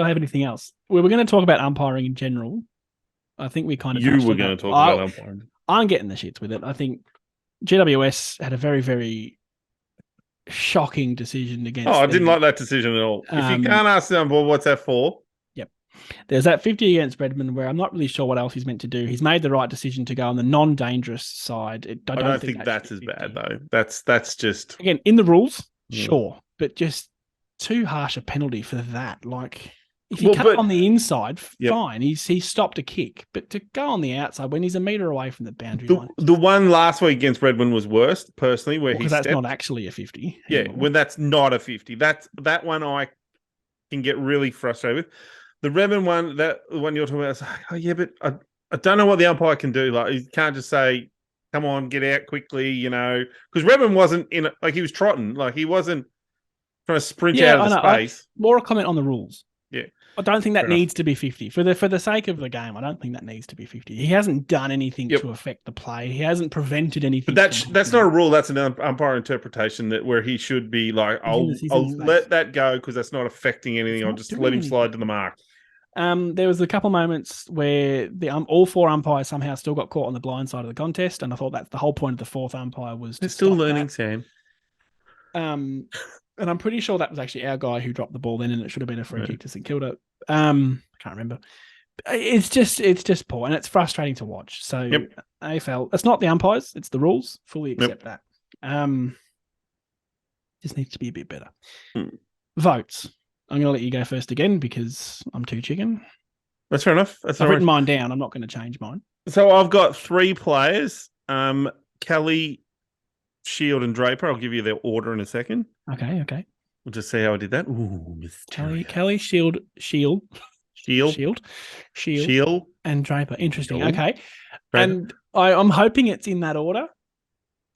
Speaker 1: I have anything else? We were going to talk about umpiring in general. I think we kind of.
Speaker 2: You were going to talk about umpiring.
Speaker 1: I'm getting the shits with it. I think GWS had a very, very shocking decision against.
Speaker 2: I didn't like that decision at all. If you can't ask them, well, what's that for?
Speaker 1: There's that 50 against Redmond where I'm not really sure what else he's meant to do. He's made the right decision to go on the non-dangerous side. I don't think
Speaker 2: that's as bad, though. That's just...
Speaker 1: Again, in the rules, sure, but just too harsh a penalty for that. Like, if you cut on the inside, fine. He stopped a kick. But to go on the outside when he's a metre away from the boundary line...
Speaker 2: The one last week against Redmond was worse, personally, where he stepped.
Speaker 1: Because that's not actually a 50.
Speaker 2: Yeah, when that's not a 50. That one I can get really frustrated with. The Redmond one, that one you're talking about, it's like, but I don't know what the umpire can do. Like, he can't just say, come on, get out quickly, because Redmond wasn't in it, like he was trotting, like he wasn't trying to sprint out of the space.
Speaker 1: More a comment on the rules.
Speaker 2: Yeah.
Speaker 1: I don't think that needs to be 50. For the sake of the game, I don't think that needs to be 50. He hasn't done anything to affect the play. He hasn't prevented anything.
Speaker 2: But that's not a rule. That's an umpire interpretation where he should be like, I'll let that go because that's not affecting anything. I'll just let him slide to the mark.
Speaker 1: There was a couple moments where all 4 umpires somehow still got caught on the blind side of the contest, and I thought that's the whole point of the 4th umpire was.
Speaker 2: They're still learning, Sam.
Speaker 1: And I'm pretty sure that was actually our guy who dropped the ball then, and it should have been a free kick to St Kilda. I can't remember. It's just poor, and it's frustrating to watch. So AFL, it's not the umpires, it's the rules. Fully accept that. Just needs to be a bit better. Votes. I'm going to let you go first again because I'm too chicken.
Speaker 2: That's fair enough.
Speaker 1: I've written mine down. I'm not going to change mine.
Speaker 2: So I've got 3 players. Kelly, Shield, and Draper. I'll give you their order in a second.
Speaker 1: Okay.
Speaker 2: We'll just see how I did that. Ooh,
Speaker 1: Kelly, Shield, and Draper. Interesting.
Speaker 2: Shield.
Speaker 1: Okay. Draper. And I'm hoping it's in that order.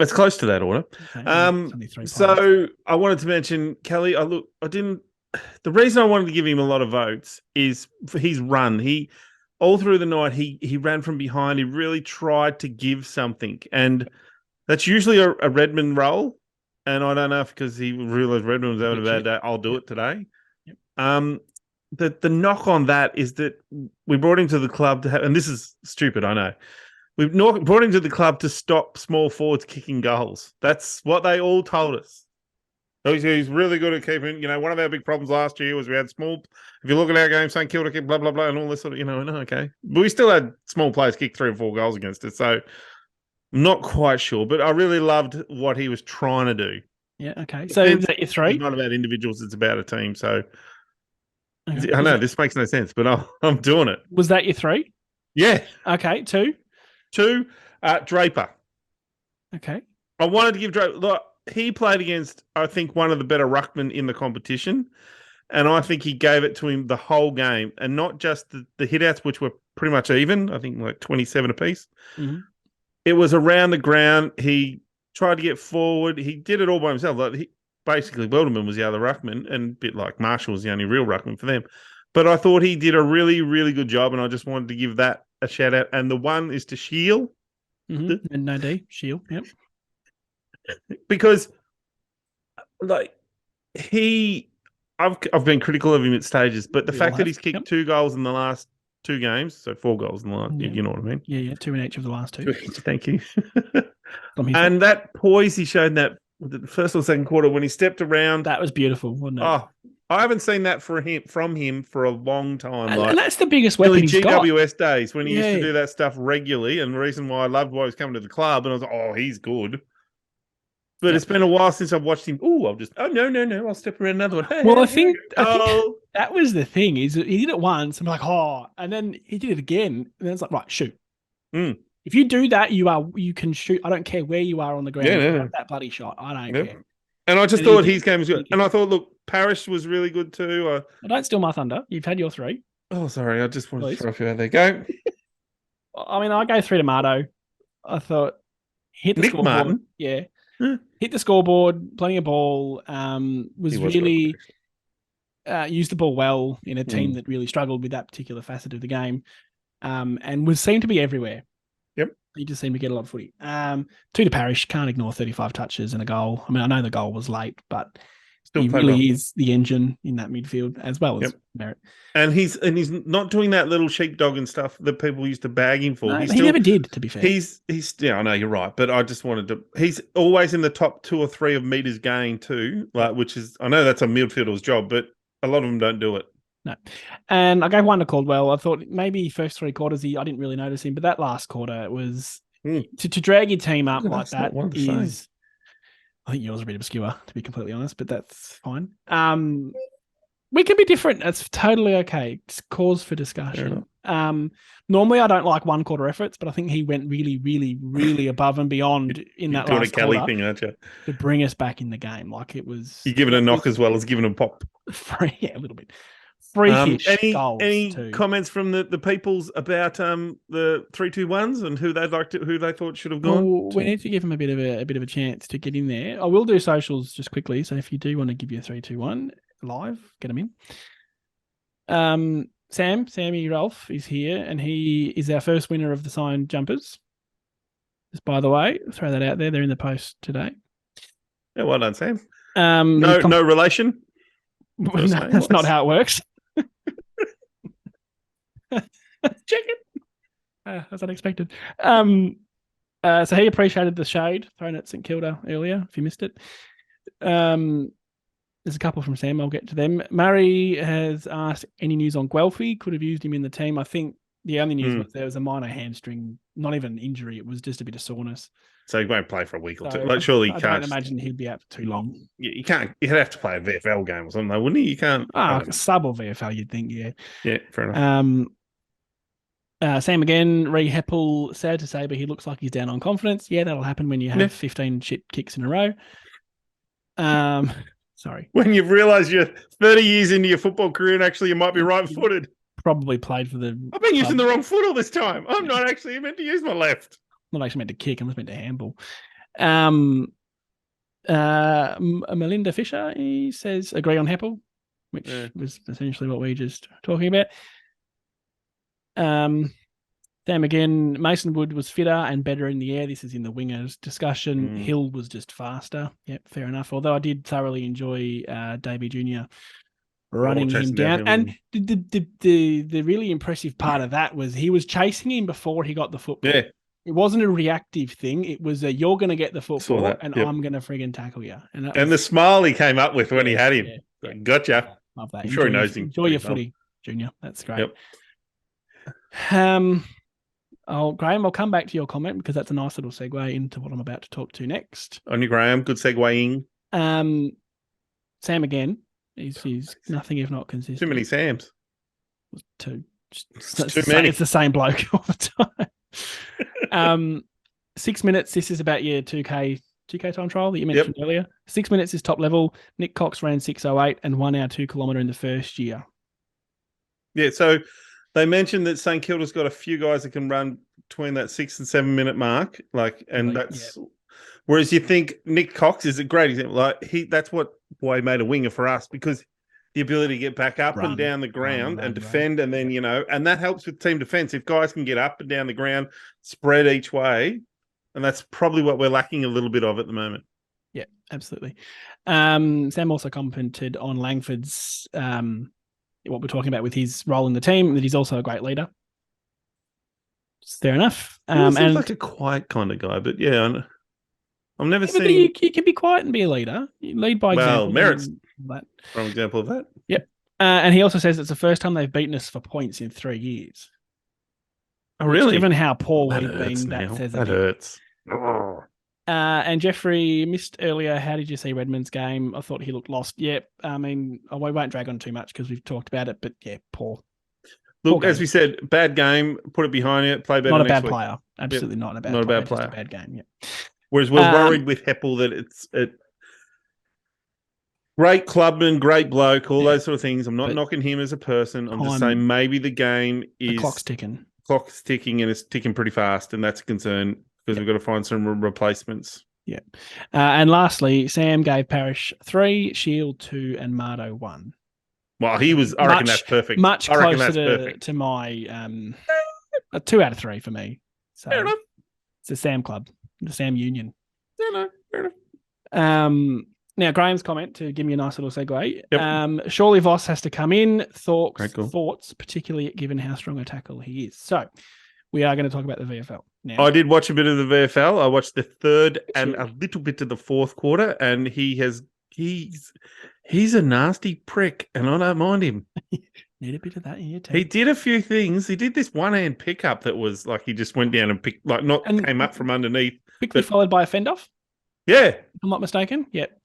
Speaker 2: It's close to that order. Okay. So I wanted to mention Kelly. The reason I wanted to give him a lot of votes is for his run. All through the night, he ran from behind. He really tried to give something. And that's usually a Redmond role. And I don't know if because he realised Redmond was having a bad day, I'll do it today. Yep. The knock on that is that we brought him to the club to have, and this is stupid, I know. We've brought him to the club to stop small forwards kicking goals. That's what they all told us. He's really good at keeping, one of our big problems last year was we had small, if you look at our game, St Kilda, blah, blah, blah, and all this sort of, okay. But we still had small players kick 3 or 4 goals against it. So I'm not quite sure, but I really loved what he was trying to do.
Speaker 1: Yeah, okay. So is that your 3?
Speaker 2: It's not about individuals, it's about a team. So I know this makes no sense, but I'm doing it.
Speaker 1: Was that your 3?
Speaker 2: Yeah.
Speaker 1: Okay, 2?
Speaker 2: 2, Draper.
Speaker 1: Okay.
Speaker 2: I wanted to give Draper, look, he played against, I think, one of the better ruckmen in the competition. And I think he gave it to him the whole game. And not just the hit-outs, which were pretty much even. I think like 27 apiece. Mm-hmm. It was around the ground. He tried to get forward. He did it all by himself. Like basically Welderman was the other ruckman, and a bit like Marshall was the only real ruckman for them. But I thought he did a really, really good job, and I just wanted to give that a shout out. And the one is to Shield.
Speaker 1: And no D, Shield, yep.
Speaker 2: Because, like, I've been critical of him at stages, but the fact that he's kicked 2 goals in the last 2 games, so 4 goals in the last, you know what I mean?
Speaker 1: Yeah, 2 in each of the last 2.
Speaker 2: Thank you. And that poise he showed in that the first or second quarter when he stepped around.
Speaker 1: That was beautiful, wasn't it?
Speaker 2: Oh, I haven't seen that from him for a long time.
Speaker 1: And that's the biggest weapon he's got.
Speaker 2: GWS days when he used to do that stuff regularly, and the reason why I loved why he was coming to the club, and I was like, oh, he's good. But it's been a while since I've watched him. No, I'll step around another one. Hey,
Speaker 1: well, I think that was the thing, is he did it once, and I'm like, oh, and then he did it again, and then it's like, right, shoot. If you do that, you can shoot. I don't care where you are on the ground. That bloody shot. I don't care.
Speaker 2: And I just thought his game was good. And I thought, look, Parrish was really good too.
Speaker 1: Don't steal my thunder. You've had your 3.
Speaker 2: Oh, sorry. I just wanted to throw a few out there. Go.
Speaker 1: I mean, I go 3 to Mardo. I thought hit the scoreboard.
Speaker 2: Martin.
Speaker 1: Yeah. Hit the scoreboard, plenty of ball. Was really used the ball well in a team that really struggled with that particular facet of the game, and seemed to be everywhere.
Speaker 2: Yep.
Speaker 1: He just seemed to get a lot of footy. 2 to Parrish, can't ignore 35 touches and a goal. I mean, I know the goal was late, but he really is the engine in that midfield as well as Merritt. And
Speaker 2: he's not doing that little sheepdog and stuff that people used to bag him for.
Speaker 1: No, he never did, to be fair.
Speaker 2: I know you're right, but I just wanted to. He's always in the top 2 or 3 of meters gained too, which is, I know that's a midfielder's job, but a lot of them don't do it.
Speaker 1: No. And I gave 1 to Caldwell. I thought maybe first 3 quarters, I didn't really notice him, but that last quarter was to drag your team up like that is. I think yours is a bit obscure, to be completely honest, but that's fine. We can be different. That's totally okay. It's cause for discussion. Normally, I don't like 1 quarter efforts, but I think he went really, really, really above and beyond in that last quarter.
Speaker 2: Kelly thing, aren't you?
Speaker 1: To bring us back in the game. Like it was.
Speaker 2: You give it a knock as well as giving a pop.
Speaker 1: Yeah, a little bit. Freakish goals.
Speaker 2: Any
Speaker 1: too.
Speaker 2: comments from the peoples about the 3-2-1s and who they thought should have gone?
Speaker 1: Well, we need to give them a bit of a chance to get in there. I will do socials just quickly. So if you do want to give your 3-2-1 live, get them in. Sammy Ralph is here, and he is our first winner of the signed jumpers. Just by the way, throw that out there. They're in the post today.
Speaker 2: Yeah, well done, Sam. No relation.
Speaker 1: No, that's not how it works. Check it. That's unexpected. So he appreciated the shade thrown at St Kilda earlier, if you missed it. There's a couple from Sam. I'll get to them. Murray has asked any news on Guelphy. Could have used him in the team. I think the only news was there was a minor hamstring, not even injury. It was just a bit of soreness.
Speaker 2: So he won't play for a week or two. Like, surely he can't.
Speaker 1: I don't imagine he'd be out for too long.
Speaker 2: You can't. You'd have to play a VFL game or something, though, wouldn't he? You can't.
Speaker 1: Sub or VFL, you'd think, yeah.
Speaker 2: Yeah, fair enough.
Speaker 1: Sam again, Heppel, sad to say, but he looks like he's down on confidence. Yeah, that'll happen when you have 15 shit kicks in a row. Sorry.
Speaker 2: When you've realised you're 30 years into your football career and actually you might be right-footed.
Speaker 1: Probably played for the...
Speaker 2: I've been using the wrong foot all this time. I'm not actually meant to use my left.
Speaker 1: I'm not actually meant to kick. I'm just meant to handball. Melinda Fisher, he says, agree on Heppel, which was essentially what we were just talking about. Sam again, Mason Wood was fitter and better in the air. This is in the wingers discussion. Hill was just faster. Yep, fair enough. Although I did thoroughly enjoy Davey Jr. running him down. And the really impressive part of that was he was chasing him before he got the football. Yeah. It wasn't a reactive thing. It was you're going to get the football and I'm going to friggin' tackle you.
Speaker 2: And the smile he came up with when he had him. Yeah. Gotcha.
Speaker 1: Love that.
Speaker 2: I'm sure he knows him.
Speaker 1: Enjoy your footy, Junior. That's great.
Speaker 2: Yep.
Speaker 1: Graham, I'll come back to your comment because that's a nice little segue into what I'm about to talk to next.
Speaker 2: On you, Graham. Good segueing.
Speaker 1: Sam again. He's nothing if not consistent.
Speaker 2: Too many Sams.
Speaker 1: Too
Speaker 2: many.
Speaker 1: It's the same bloke all the time. 6 minutes. This is about your 2K time trial that you mentioned earlier. 6 minutes is top level. Nick Cox ran 6:08 and 1 hour 2 kilometre in the first year.
Speaker 2: Yeah, so they mentioned that St Kilda's got a few guys that can run between that 6 and 7 minute mark, and that's Whereas you think Nick Cox is a great example. That's why he made a winger for us, because the ability to get back up and down the ground and defend, and then and that helps with team defense. If guys can get up and down the ground, spread each way, and that's probably what we're lacking a little bit of at the moment.
Speaker 1: Yeah, absolutely. Sam also commented on Langford's what we're talking about with his role in the team, that he's also a great leader. It's fair enough.
Speaker 2: He seems like a quiet kind of guy, but yeah, I've never seen.
Speaker 1: You can be quiet and be a leader. You lead by example.
Speaker 2: Well, Merritt's an example of that.
Speaker 1: Yep. And he also says it's the first time they've beaten us for points in 3 years.
Speaker 2: Oh, really?
Speaker 1: Given how poor we've been, that
Speaker 2: hurts.
Speaker 1: And Jeffrey missed earlier. How did you see Redmond's game? I thought he looked lost. Yeah, I mean, we won't drag on too much because we've talked about it, but yeah, poor.
Speaker 2: Look, as we said, bad game. Put it behind you. Play better.
Speaker 1: Not a
Speaker 2: next
Speaker 1: bad
Speaker 2: week.
Speaker 1: player. Absolutely not a bad.
Speaker 2: Not
Speaker 1: player,
Speaker 2: a bad player.
Speaker 1: Just a bad game. Yeah.
Speaker 2: Whereas we're worried with Heppel that it's great clubman, great bloke, all those sort of things. I'm not knocking him as a person. I'm just saying maybe the game is...
Speaker 1: The clock's ticking.
Speaker 2: Clock's ticking, and it's ticking pretty fast, and that's a concern because we've got to find some replacements.
Speaker 1: Yeah. And lastly, Sam gave Parrish 3, Shield 2, and Mardo 1.
Speaker 2: Well, he was... I reckon that's perfect.
Speaker 1: Much closer to my 2 out of 3 for me. So
Speaker 2: fair enough.
Speaker 1: It's a Sam club. The Sam Union.
Speaker 2: Fair enough.
Speaker 1: Now, Graham's comment, to give me a nice little segue.
Speaker 2: Yep.
Speaker 1: Surely Voss has to come in.
Speaker 2: Cool.
Speaker 1: Thoughts, particularly given how strong a tackle he is. So, we are going to talk about the VFL now.
Speaker 2: I did watch a bit of the VFL. I watched the third and a little bit of the fourth quarter, and he's a nasty prick, and I don't mind him.
Speaker 1: Need a bit of that in your team.
Speaker 2: He did a few things. He did this one-hand pickup that was like he just went down and picked, came up from underneath.
Speaker 1: Quickly followed by a fend-off?
Speaker 2: Yeah.
Speaker 1: If I'm not mistaken. Yep.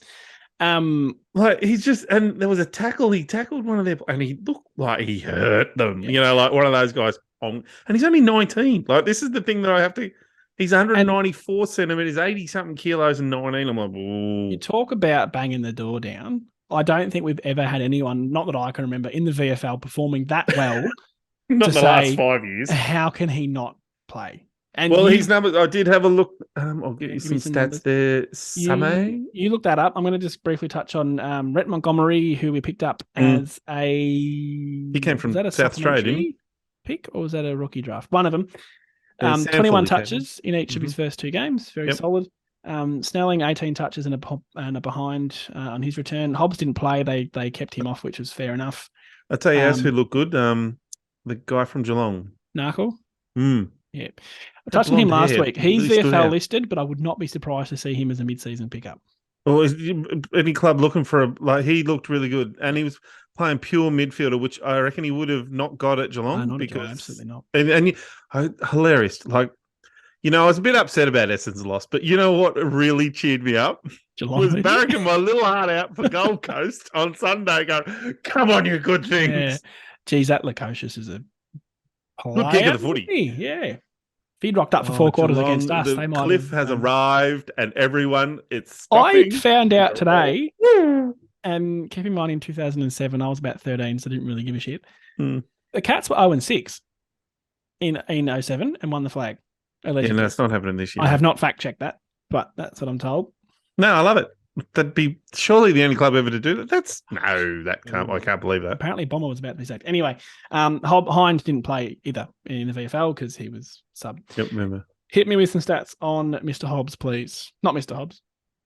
Speaker 2: He's just, and there was a tackle. He tackled one of their, and he looked like he hurt them. Yeah. Like one of those guys. And he's only 19. Like, this is the thing that I have to. He's 194 centimeters, 80-something kilos, and 19. I'm like, ooh.
Speaker 1: You talk about banging the door down. I don't think we've ever had anyone, not that I can remember, in the VFL performing that well.
Speaker 2: Not the last 5 years.
Speaker 1: How can he not play? And
Speaker 2: his numbers, I did have a look. I'll give you some stats there.
Speaker 1: You look that up. I'm going to just briefly touch on Rhett Montgomery, who we picked up as
Speaker 2: He came from South Australia, didn't he?
Speaker 1: Pick, or was that a rookie draft? One of them. 21 touches in each of his first 2 games. Very solid. Snelling, 18 touches and a behind on his return. Hobbs didn't play. They kept him off, which was fair enough.
Speaker 2: I'll tell you who looked good. The guy from Geelong.
Speaker 1: Narkle? Yeah. I touched on him last week. He's VFL listed, but I would not be surprised to see him as a mid-season pickup.
Speaker 2: Well, is any club looking for he looked really good, and he was playing pure midfielder, which I reckon he would have not got at Geelong.
Speaker 1: No, because absolutely not.
Speaker 2: And hilarious. Like, I was a bit upset about Essendon's loss, but you know what really cheered me up?
Speaker 1: Geelong
Speaker 2: was barracking my little heart out for Gold Coast on Sunday, going, "Come on, you good things."
Speaker 1: Yeah. Geez, that Lukosius is a
Speaker 2: good kick of the footy.
Speaker 1: Yeah. If he'd rocked up for 4 quarters against us, they might.
Speaker 2: Cliff has arrived, and everyone, it's stopping.
Speaker 1: I found out today, and keep in mind, in 2007, I was about 13, so I didn't really give a shit. The Cats were 0-6 in 2007 and won the flag. Allegedly.
Speaker 2: Yeah, no, it's not happening this year.
Speaker 1: I have not fact-checked that, but that's what I'm told.
Speaker 2: No, I love it. That'd be surely the only club ever to do that. I can't believe that.
Speaker 1: Apparently Bomber was about to be sacked. Anyway, Hines didn't play either in the VFL because he was sub.
Speaker 2: Yep, remember.
Speaker 1: Hit me with some stats on Mr. Hobbs, please. Not Mr. Hobbs.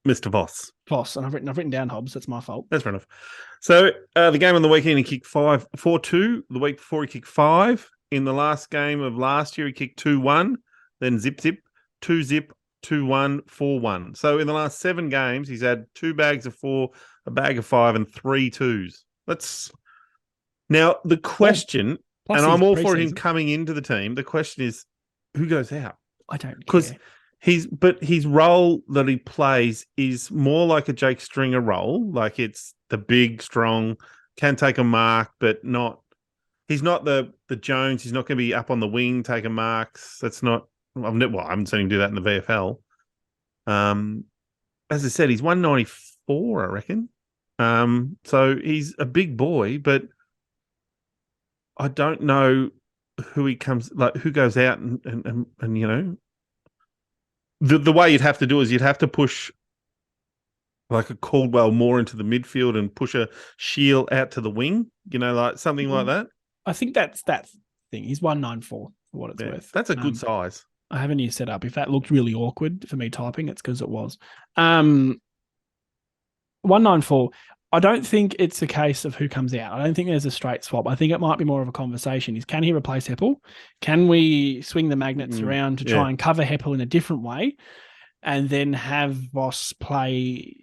Speaker 2: Mr. Voss.
Speaker 1: Voss, and I've written down Hobbs. That's my fault.
Speaker 2: That's fair enough. So the game on the weekend, he kicked 4-2. The week before, he kicked 5. In the last game of last year, he kicked 2-1. Then zip, 2-zip, 2-1, 4-1. So in the last 7 games, he's had 2 bags of 4, a bag of 5, and 3 twos. Now the question, and I'm all for him coming into the team. The question is, who goes out?
Speaker 1: I don't care.
Speaker 2: Because his role that he plays is more like a Jake Stringer role. Like, it's the big, strong, can take a mark, but not. He's not the Jones. He's not going to be up on the wing taking marks. That's not. I haven't seen him do that in the VFL. As I said, he's 194, I reckon. So he's a big boy, but I don't know who he comes, like, who goes out and the way you'd have to do is you'd have to push like a Caldwell more into the midfield and push a Shield out to the wing, like something like that.
Speaker 1: I think that's that thing. He's 194 for what it's worth.
Speaker 2: That's a good size.
Speaker 1: I have a new setup. If that looked really awkward for me typing, it's because it was. 194. I don't think it's a case of who comes out. I don't think there's a straight swap. I think it might be more of a conversation. Is can he replace Heppel? Can we swing the magnets around to try and cover Heppel in a different way, and then have Voss play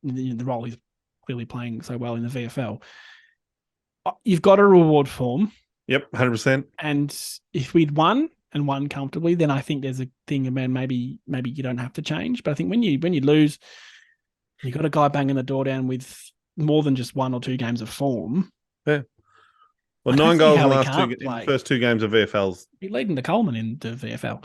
Speaker 1: the role he's clearly playing so well in the VFL? You've got a reward form.
Speaker 2: Yep, 100%.
Speaker 1: And if we'd won comfortably, then I think there's a thing about maybe you don't have to change. But I think when you lose, you got a guy banging the door down with more than just 1 or 2 games of form.
Speaker 2: Yeah. Well, 9 goals in the first 2 games of VFLs.
Speaker 1: He's leading the Coleman in the VFL.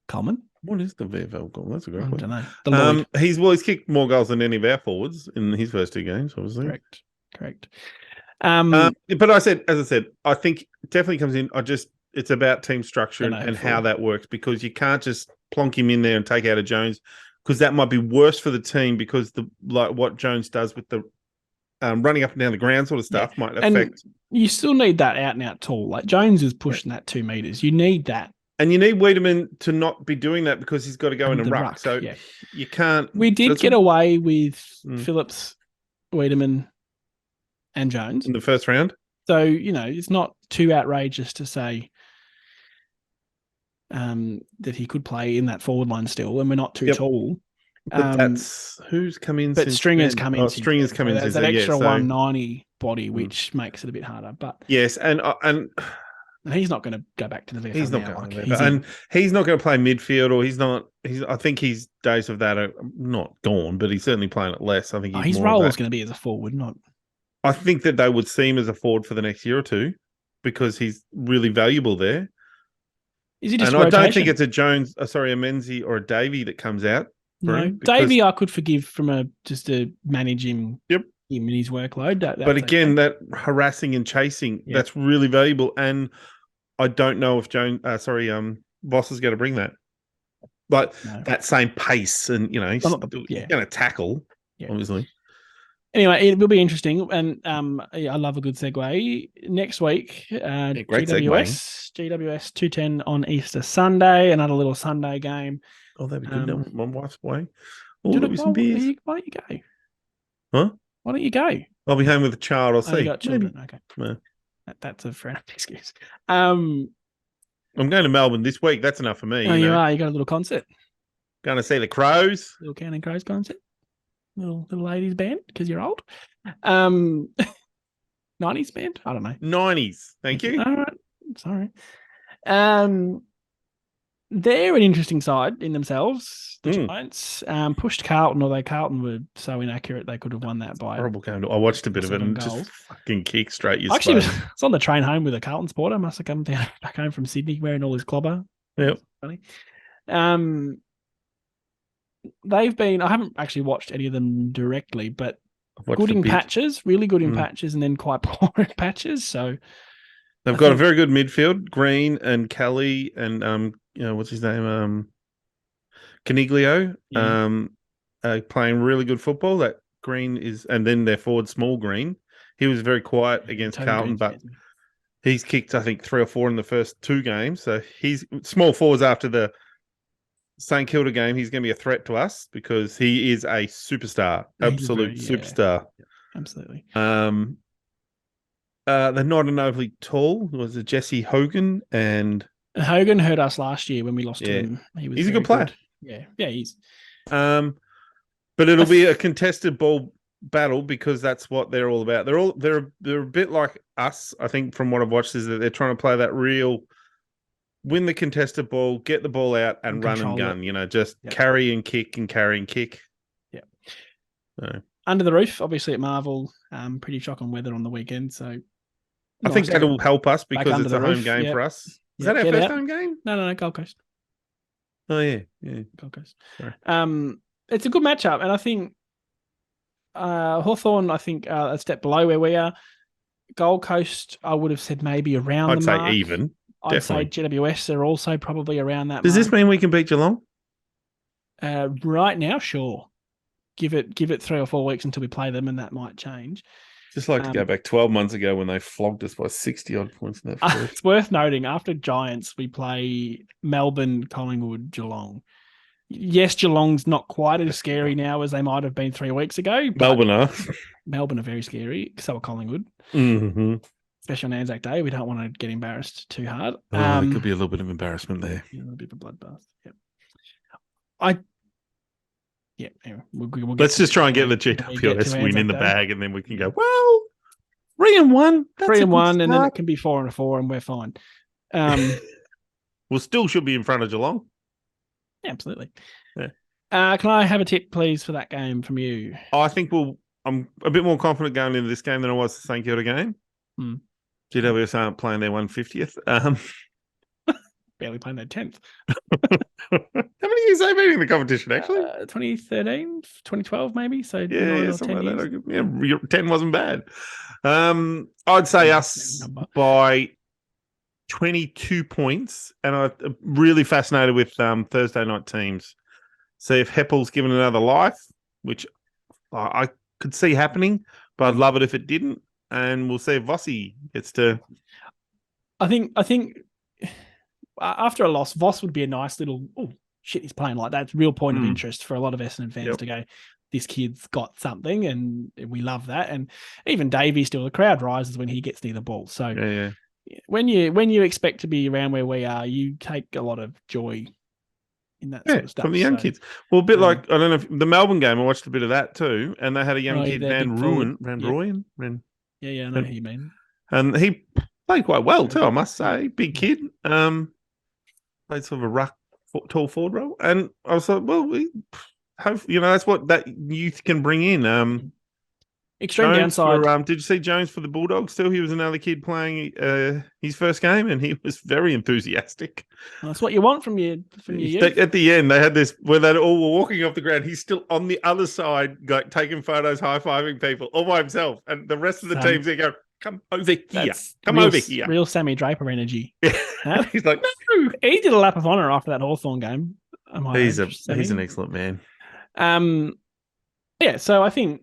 Speaker 1: Coleman?
Speaker 2: What is the VFL goal? That's a great question.
Speaker 1: I don't know.
Speaker 2: He's kicked more goals than any of our forwards in his first 2 games, obviously.
Speaker 1: Correct.
Speaker 2: But as I said, I think definitely comes in. It's about team structure and how that works, because you can't just plonk him in there and take out a Jones, because that might be worse for the team, because what Jones does with the running up and down the ground sort of stuff might affect.
Speaker 1: And you still need that out and out tall. Like Jones is pushing that 2 meters. You need that.
Speaker 2: And you need Wiedemann to not be doing that, because he's got to go in a ruck. So you can't.
Speaker 1: We did get away with Phillips, Wiedemann, and Jones
Speaker 2: in the first round.
Speaker 1: So, it's not too outrageous to say that he could play in that forward line still, and we're not too tall.
Speaker 2: But that's who's come in.
Speaker 1: But Stringer's come in.
Speaker 2: Stringer's come in.
Speaker 1: There's that extra 190 body, which makes it a bit harder. But
Speaker 2: yes, and
Speaker 1: he's not going to go back to the VFL.
Speaker 2: He's not going to, and he's not going to play midfield, or he's not. I think his days of that are not gone, but he's certainly playing it less. I think
Speaker 1: his role is going to be as a forward, not.
Speaker 2: I think that they would see him as a forward for the next year or 2, because he's really valuable there.
Speaker 1: Is he just?
Speaker 2: And rotation? I don't think it's a Menzie or a Davey that comes out.
Speaker 1: No, Davey I could forgive from just to manage him. Him and his workload.
Speaker 2: But again, that harassing and chasing, that's really valuable. And I don't know if Voss is going to bring that. But that same pace, and he's going to tackle, obviously.
Speaker 1: Anyway, it will be interesting, and I love a good segue. Next week, GWS 2:10 on Easter Sunday, another little Sunday game.
Speaker 2: Oh, that'd be good. My wife's away. Maybe some beers.
Speaker 1: Why don't you go?
Speaker 2: Huh?
Speaker 1: Why don't you go?
Speaker 2: I'll be home with the child. I'll see.
Speaker 1: You got children.
Speaker 2: Maybe.
Speaker 1: Okay.
Speaker 2: Yeah.
Speaker 1: That's a fair enough excuse.
Speaker 2: I'm going to Melbourne this week. That's enough for me.
Speaker 1: Oh, you are. You got a little concert.
Speaker 2: Going to see the Crows.
Speaker 1: Little Counting Crows concert. Little ladies band because you're old. 90s band. I don't know.
Speaker 2: 90s. Thank you.
Speaker 1: All right. Sorry. They're an interesting side in themselves. The Giants pushed Carlton, although Carlton were so inaccurate they could have won that by
Speaker 2: horrible game. I watched a bit of it and just fucking kick straight.
Speaker 1: Actually, I was on the train home with a Carlton supporter. Must have come back home from Sydney wearing all his clobber.
Speaker 2: Yep.
Speaker 1: Funny. They've been. I haven't actually watched any of them directly, but good in patches, really good in patches, and then quite poor in patches. So
Speaker 2: they've got a very good midfield. Green and Kelly and what's his name? Caniglio. Playing really good football. That Green is, and then their forward, Small Green. He was very quiet against Carlton, but he's kicked, I think, 3 or 4 in the first 2 games. So he's small forwards after the St Kilda game. He's going to be a threat to us because he is a superstar, absolute superstar.
Speaker 1: Yeah, absolutely.
Speaker 2: They're not an overly tall. It was Jesse Hogan, and
Speaker 1: Hogan hurt us last year when we lost to him.
Speaker 2: He's a good player.
Speaker 1: Yeah, he's.
Speaker 2: But it'll be a contested ball battle because that's what they're all about. They're a bit like us, I think, from what I've watched, is that they're trying to play that real win the contested ball, get the ball out and run and gun, just carry and kick and carry and kick.
Speaker 1: Yeah.
Speaker 2: So.
Speaker 1: Under the roof, obviously at Marvel, pretty shocking weather on the weekend. So
Speaker 2: I think that'll help us because it's a home game for us. Is that our first home game?
Speaker 1: No, Gold Coast.
Speaker 2: Oh, yeah.
Speaker 1: Gold Coast. Sorry. It's a good matchup, and I think Hawthorn, a step below where we are. Gold Coast, I would have said maybe around the mark.
Speaker 2: I'd say even.
Speaker 1: I'd say GWS are also probably around that
Speaker 2: Does
Speaker 1: mark.
Speaker 2: this mean we can beat Geelong?
Speaker 1: Right now, sure. Give it 3 or 4 weeks until we play them, and that might change.
Speaker 2: Just like to go back 12 months ago when they flogged us by 60 odd points in that first.
Speaker 1: It's worth noting, after Giants, we play Melbourne, Collingwood, Geelong. Yes, Geelong's not quite as scary now as they might have been 3 weeks ago. But Melbourne are very scary. So are Collingwood.
Speaker 2: Mm-hmm.
Speaker 1: Especially on Anzac Day. We don't want to get embarrassed too hard.
Speaker 2: There could be a little bit of embarrassment there.
Speaker 1: A little bit of a bloodbath. Yep. Anyway, we'll
Speaker 2: let's just try and get the GWS win in the bag, and then we can go, well, 3-1.
Speaker 1: 3-1, and then it can be 4-4, and we're fine.
Speaker 2: We'll still should be in front of Geelong.
Speaker 1: Yeah, absolutely.
Speaker 2: Yeah.
Speaker 1: Can I have a tip, please, for that game from you?
Speaker 2: I think I'm a bit more confident going into this game than I was the St Kilda game. GWS aren't playing their 150th.
Speaker 1: Barely playing their 10th.
Speaker 2: How many years have they been in the competition, actually?
Speaker 1: 2013, 2012, maybe. So
Speaker 2: yeah, something like that. Yeah, 10 wasn't bad. I'd say us by 22 points, and I'm really fascinated with Thursday night teams. See if Heppel's given another life, which I could see happening, but I'd love it if it didn't. And we'll see if Vossi gets to.
Speaker 1: I think after a loss, Voss would be a nice little, oh, shit, he's playing like that. It's a real point of interest for a lot of Essendon fans to go, this kid's got something, and we love that. And even Davey still, the crowd rises when he gets near the ball. So when you expect to be around where we are, you take a lot of joy in that sort of stuff.
Speaker 2: From the young kids. Well, a bit like, I don't know, if the Melbourne game, I watched a bit of that too, and they had a young kid, Van Rooyen.
Speaker 1: Yeah, I know who you mean.
Speaker 2: And he played quite well too, I must say. Big kid. Played sort of a ruck, tall forward role. And I was like, well, that's what that youth can bring in.
Speaker 1: Extreme
Speaker 2: Jones
Speaker 1: downside.
Speaker 2: Did you see Jones for the Bulldogs too? He was another kid playing his first game, and he was very enthusiastic.
Speaker 1: Well, that's what you want from your youth.
Speaker 2: At the end, they had this where they all were walking off the ground. He's still on the other side, taking photos, high-fiving people all by himself. And the rest of the teams, they go, come over here. Come over here.
Speaker 1: Real Sammy Draper energy.
Speaker 2: Yeah. He's like,
Speaker 1: no. He did a lap of honour after that Hawthorn game.
Speaker 2: He's an excellent man.
Speaker 1: Yeah, so I think...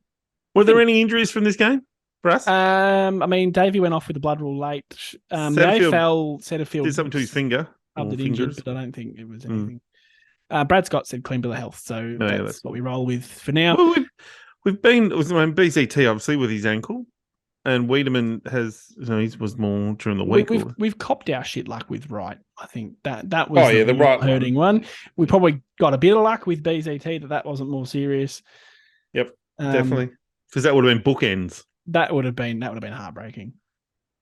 Speaker 2: Were there any injuries from this game for us?
Speaker 1: I mean, Davey went off with the blood rule late. The Setterfield
Speaker 2: did something to his finger.
Speaker 1: Injured, but I don't think it was anything. Brad Scott said clean bill of health, so that's what we roll with for now.
Speaker 2: Well, we've been BZT obviously with his ankle, and Wiedemann has he was more during the week.
Speaker 1: We've copped our shit luck with Wright. I think that was the
Speaker 2: right
Speaker 1: hurting one. We probably got a bit of luck with BZT that wasn't more serious.
Speaker 2: Yep, definitely, because that would have been bookends.
Speaker 1: That would have been heartbreaking.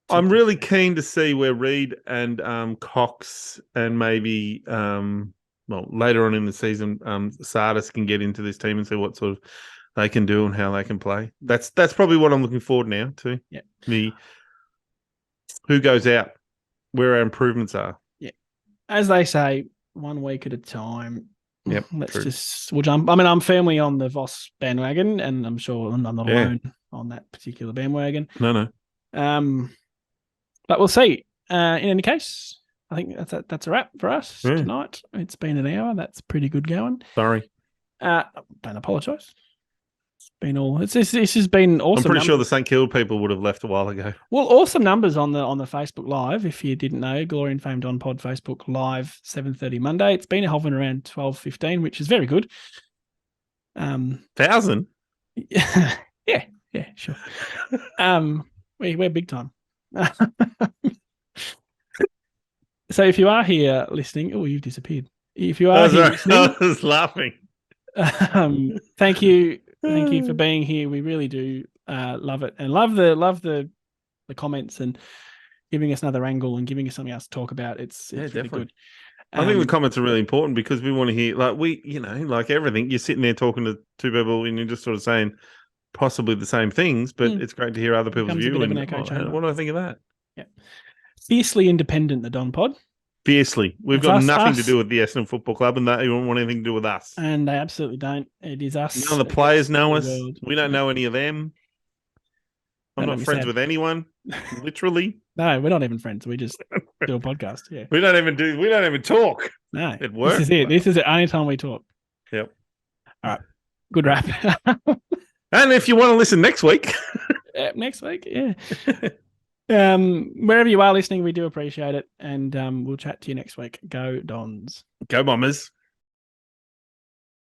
Speaker 2: I'm really keen to see where Reid and Cox and maybe later on in the season Sardis can get into this team and see what sort of they can do and how they can play. That's probably what I'm looking forward now to. Yeah. Who goes out, where our improvements are.
Speaker 1: Yeah. As they say, 1 week at a time.
Speaker 2: Yep.
Speaker 1: We'll jump. I mean, I'm firmly on the Voss bandwagon, and I'm sure I'm not alone on that particular bandwagon.
Speaker 2: No.
Speaker 1: But we'll see. In any case, I think that's a wrap for us tonight. It's been an hour. That's pretty good going.
Speaker 2: Sorry.
Speaker 1: Don't apologise. It's been this has been awesome.
Speaker 2: I'm pretty sure the St Kilda people would have left a while ago.
Speaker 1: Well, awesome numbers on the Facebook Live. If you didn't know, Glory and Fame Don Pod Facebook Live 7:30 Monday. It's been hovering around 12:15, which is very good.
Speaker 2: 1,000.
Speaker 1: Yeah, sure. We're big time. So if you are here listening, you've disappeared. If you are here listening,
Speaker 2: I was laughing.
Speaker 1: Thank you for being here. We really do love it, and love the comments and giving us another angle and giving us something else to talk about. It's really good.
Speaker 2: I think the comments are really important because we want to hear, like everything. You're sitting there talking to two people and you're just sort of saying possibly the same things, but it's great to hear other people's view. And what do I think of that?
Speaker 1: Yeah, fiercely independent, the Don Pod.
Speaker 2: Fiercely, we've got nothing to do with the Essendon Football Club, and they don't want anything to do with us.
Speaker 1: And they absolutely don't. It is us.
Speaker 2: None of the players know us. We don't know any of them. I'm not friends with anyone. Literally,
Speaker 1: no, we're not even friends. We just do a podcast. Yeah,
Speaker 2: we don't even talk.
Speaker 1: No,
Speaker 2: it works.
Speaker 1: This is it. This is the only time we talk.
Speaker 2: Yep.
Speaker 1: All right. Good wrap.
Speaker 2: And if you want to listen next week.
Speaker 1: Next week, yeah. Wherever you are listening, we do appreciate it. And we'll chat to you next week. Go Dons.
Speaker 2: Go Bombers.